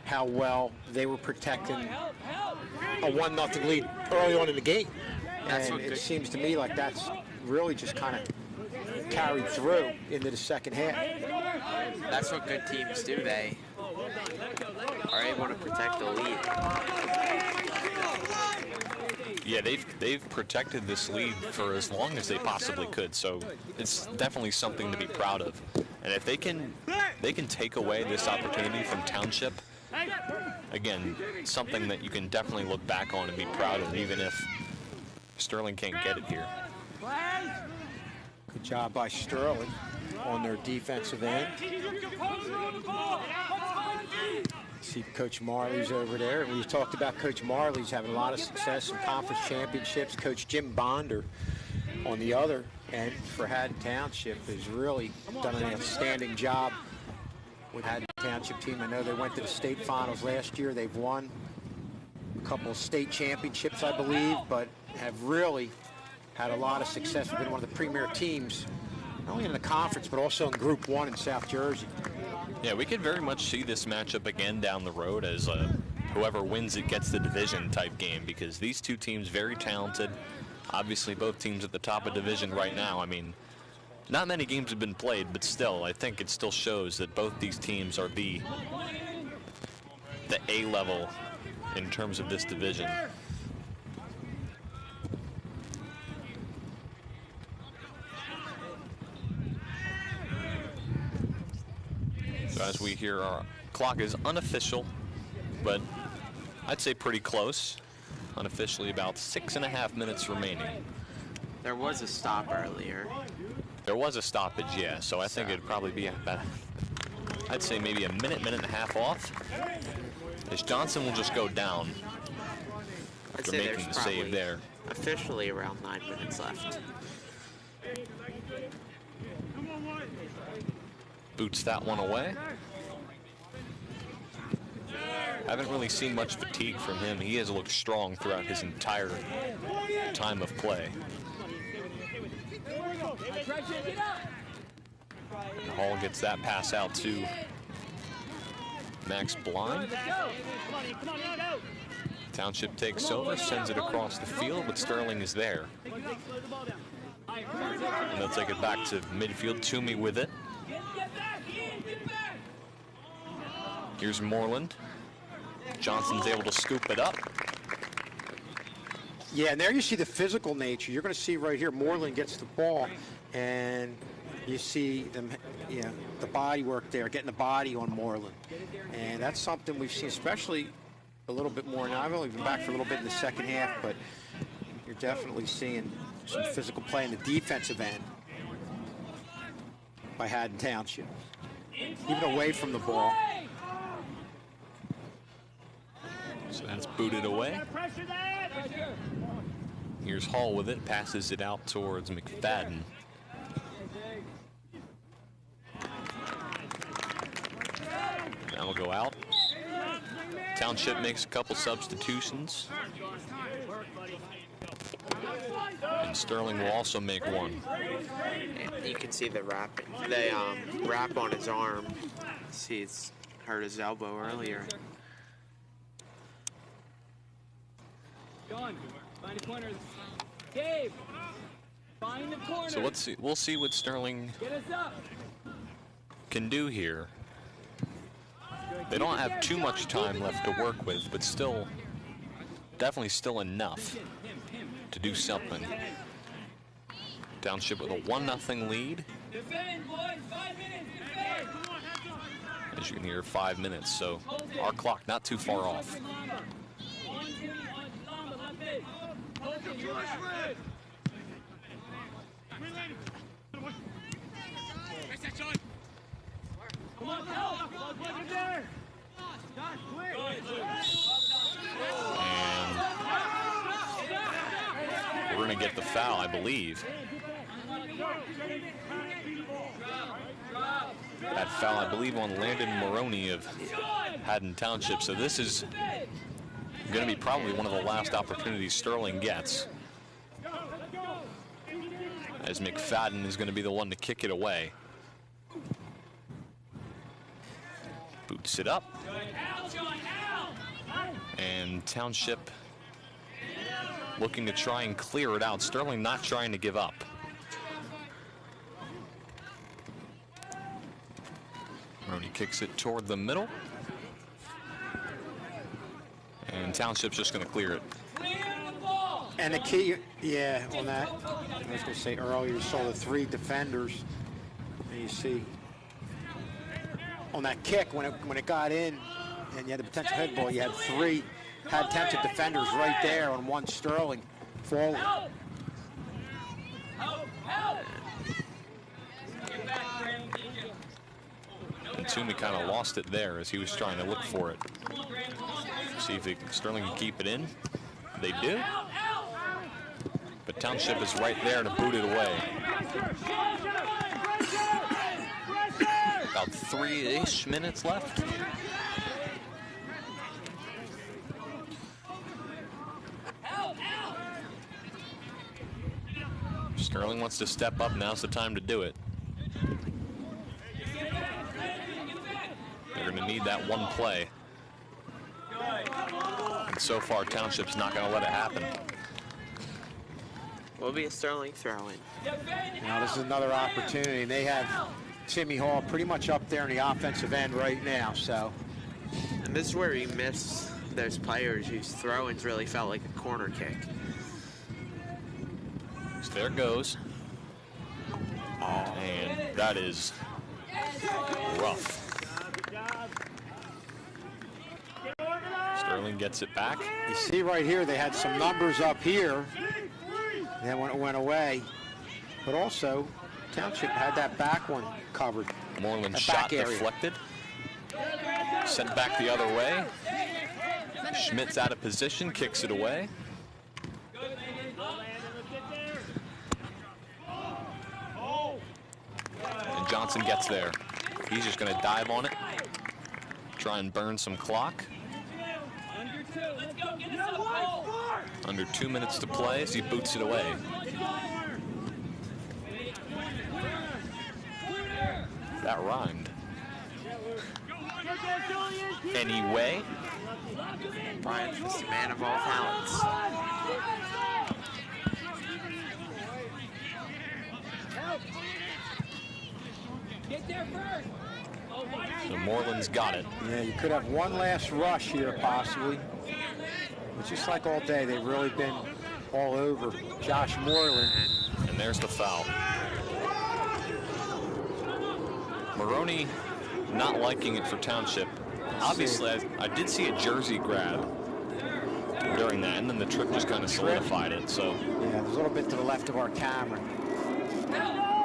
how well they were protecting a 1-0 lead early on in the game. And it seems to me like that's really just kind of carried through into the second half. That's what good teams do. They are able to protect the lead. Yeah, they've protected this lead for as long as they possibly could, so it's definitely something to be proud of. And if they can take away this opportunity from Township, again, something that you can definitely look back on and be proud of, even if Sterling can't get it here. Good job by Sterling on their defensive end. See Coach Marley's over there. We talked about Coach Marley's having a lot of success in conference championships. Coach Jim Bonder on the other end for Haddon Township has really done an outstanding job with Haddon Township team. I know they went to the state finals last year. They've won a couple of state championships, I believe, but have really had a lot of success. They've been one of the premier teams, not only in the conference, but also in Group 1 in South Jersey. Yeah, we could very much see this matchup again down the road as whoever wins it gets the division type game, because these two teams very talented. Obviously, both teams at the top of division right now. I mean, not many games have been played, but still, I think it still shows that both these teams are the A level in terms of this division. So as we hear, our clock is unofficial, but I'd say pretty close. Unofficially about 6.5 minutes remaining. There was a stop earlier. There was a stoppage, yeah, so I think it'd probably be about, I'd say maybe a minute and a half off. As Johnson will just go down after making the save there. Officially around 9 minutes left. Boots that one away. Haven't really seen much fatigue from him. He has looked strong throughout his entire time of play. And Hall gets that pass out to Max Blind. Township takes over, sends it across the field, but Sterling is there. And they'll take it back to midfield. Toomey with it. Here's Moreland. Johnson's able to scoop it up. Yeah, and there you see the physical nature. You're going to see right here, Moreland gets the ball, and you see them, you know, the body work there, getting the body on Moreland. And that's something we've seen, especially a little bit more now. I've only been back for a little bit in the second half, but you're definitely seeing some physical play in the defensive end by Haddon Township. Even away from the ball. So that's booted away. Here's Hall with it, passes it out towards McFadden. Now we'll go out. Township makes a couple substitutions. And Sterling will also make one. And you can see the wrap on his arm. See, it's hurt his elbow earlier. John, find a corner. Dave, find the corner. So let's see. We'll see what Sterling Get us up. can do here. They don't have too much time left to work with, but still, definitely still enough to do something. Township with a 1-0 lead. Defend, boys. 5 minutes. Defend. As you can hear, 5 minutes, so our clock not too far off. Come on, help! There! And we're going to get the foul, I believe. That foul, I believe, on Landon Maroney of Haddon Township. So this is going to be probably one of the last opportunities Sterling gets, as McFadden is going to be the one to kick it away. Boots it up. And Township looking to try and clear it out. Sterling not trying to give up. Maroney kicks it toward the middle. And Township's just going to clear it. And the key, yeah, on that, I was going to say earlier, you saw the 3 defenders. And you see on that kick, when it got in, and you had the potential head ball, you had 3 Haddon Township defenders right there on one Sterling forward. And Toomey kind of lost it there as he was trying to look for it. See if Sterling can keep it in. They do. But Township is right there to boot it away. About 3-ish minutes left. Sterling wants to step up. Now's the time to do it. They're going to need that one play. And so far, Township's not going to let it happen. Will be a Sterling throw-in. Now this is another opportunity. They have Timmy Hall pretty much up there in the offensive end right now. So, and this is where you miss those players whose throw-ins really felt like a corner kick. So there it goes. And that is rough. Sterling gets it back. You see right here, they had some numbers up here. Then when it went away, but also Township had that back one covered. Moreland's shot deflected. Sent back the other way. Schmidt's out of position, kicks it away. And Johnson gets there. He's just going to dive on it, try and burn some clock. Under 2 minutes to play as he boots it away. That rhymed. Anyway. Brian's just a man of all talents. Get there first. So Moreland's got it. Yeah, you could have one last rush here possibly. But just like all day, they've really been all over Josh Moreland. And there's the foul. Maroney not liking it for Township. Obviously, I did see a jersey grab during that, and then the trip just kind of solidified it. So yeah, there's a little bit to the left of our camera.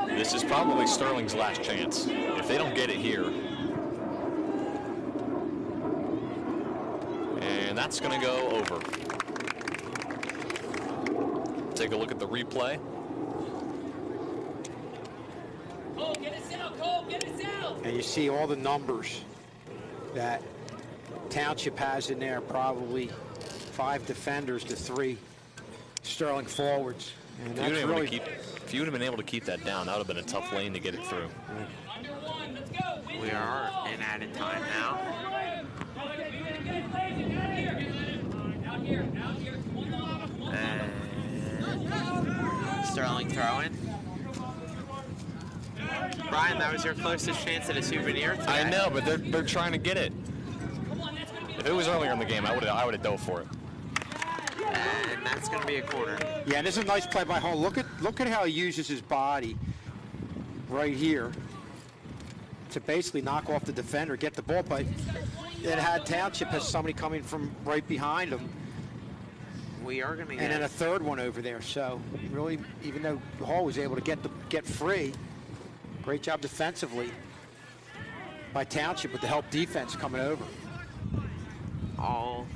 This is probably Sterling's last chance. If they don't get it here. And that's going to go over. Take a look at the replay. Cole, get us out, Cole, get us out. And you see all the numbers that Township has in there, probably 5 defenders to 3 Sterling forwards. And If that's really you would have been able to keep that down, that would have been a tough lane to get it through. We are in added time now. And Sterling throwing. Brian, that was your closest chance at a souvenir today. I know, but they're trying to get it. If it was earlier in the game, I would have dove for it. And that's going to be a corner. Yeah, this is a nice play by Hull. Look at how he uses his body right here to basically knock off the defender, get the ball. But then Haddon Township has somebody coming from right behind him. We are going to get. And then a third one over there. So really, even though Hall was able to get free, great job defensively by Township with the help defense coming over. All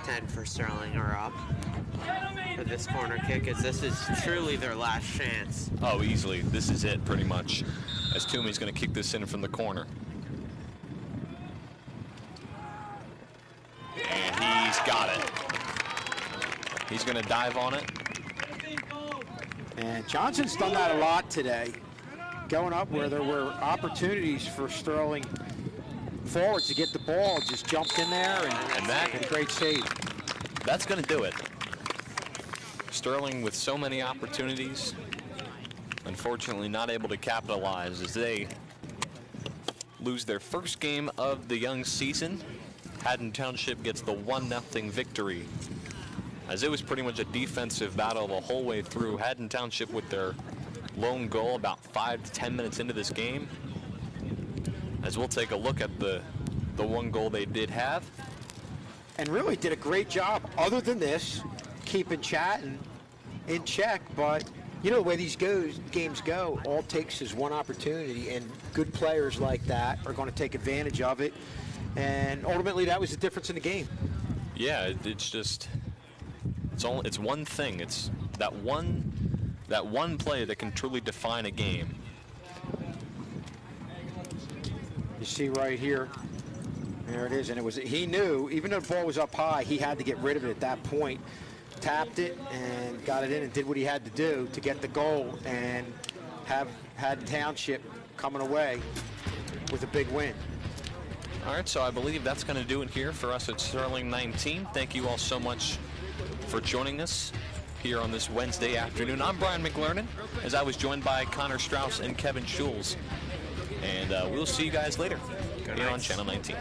10 for Sterling are up for this corner kick, as this is truly their last chance. Oh, easily. This is it, pretty much. As Toomey's going to kick this in from the corner. And he's got it. He's going to dive on it. And Johnson's done that a lot today. Going up where there were opportunities for Sterling forwards to get the ball, just jumped in there and that had a great save. That's going to do it. Sterling with so many opportunities, unfortunately not able to capitalize as they lose their first game of the young season. Haddon Township gets the 1-0 victory, as it was pretty much a defensive battle the whole way through. Haddon Township with their lone goal about 5 to 10 minutes into this game, as we'll take a look at the one goal they did have. And really did a great job, other than this, keeping Chatton in check. But you know the way these games go, all it takes is one opportunity, and good players like that are going to take advantage of it. And ultimately, that was the difference in the game. Yeah, it's one thing. It's that one play that can truly define a game. You see right here, there it is, and he knew, even though the ball was up high, he had to get rid of it at that point. Tapped it and got it in and did what he had to do to get the goal and have Haddon Township coming away with a big win. All right, so I believe that's going to do it here for us at Sterling 19. Thank you all so much for joining us here on this Wednesday afternoon. I'm Brian McLernan, as I was joined by Connor Strauss and Kevin Schulz. And we'll see you guys later here on Channel 19.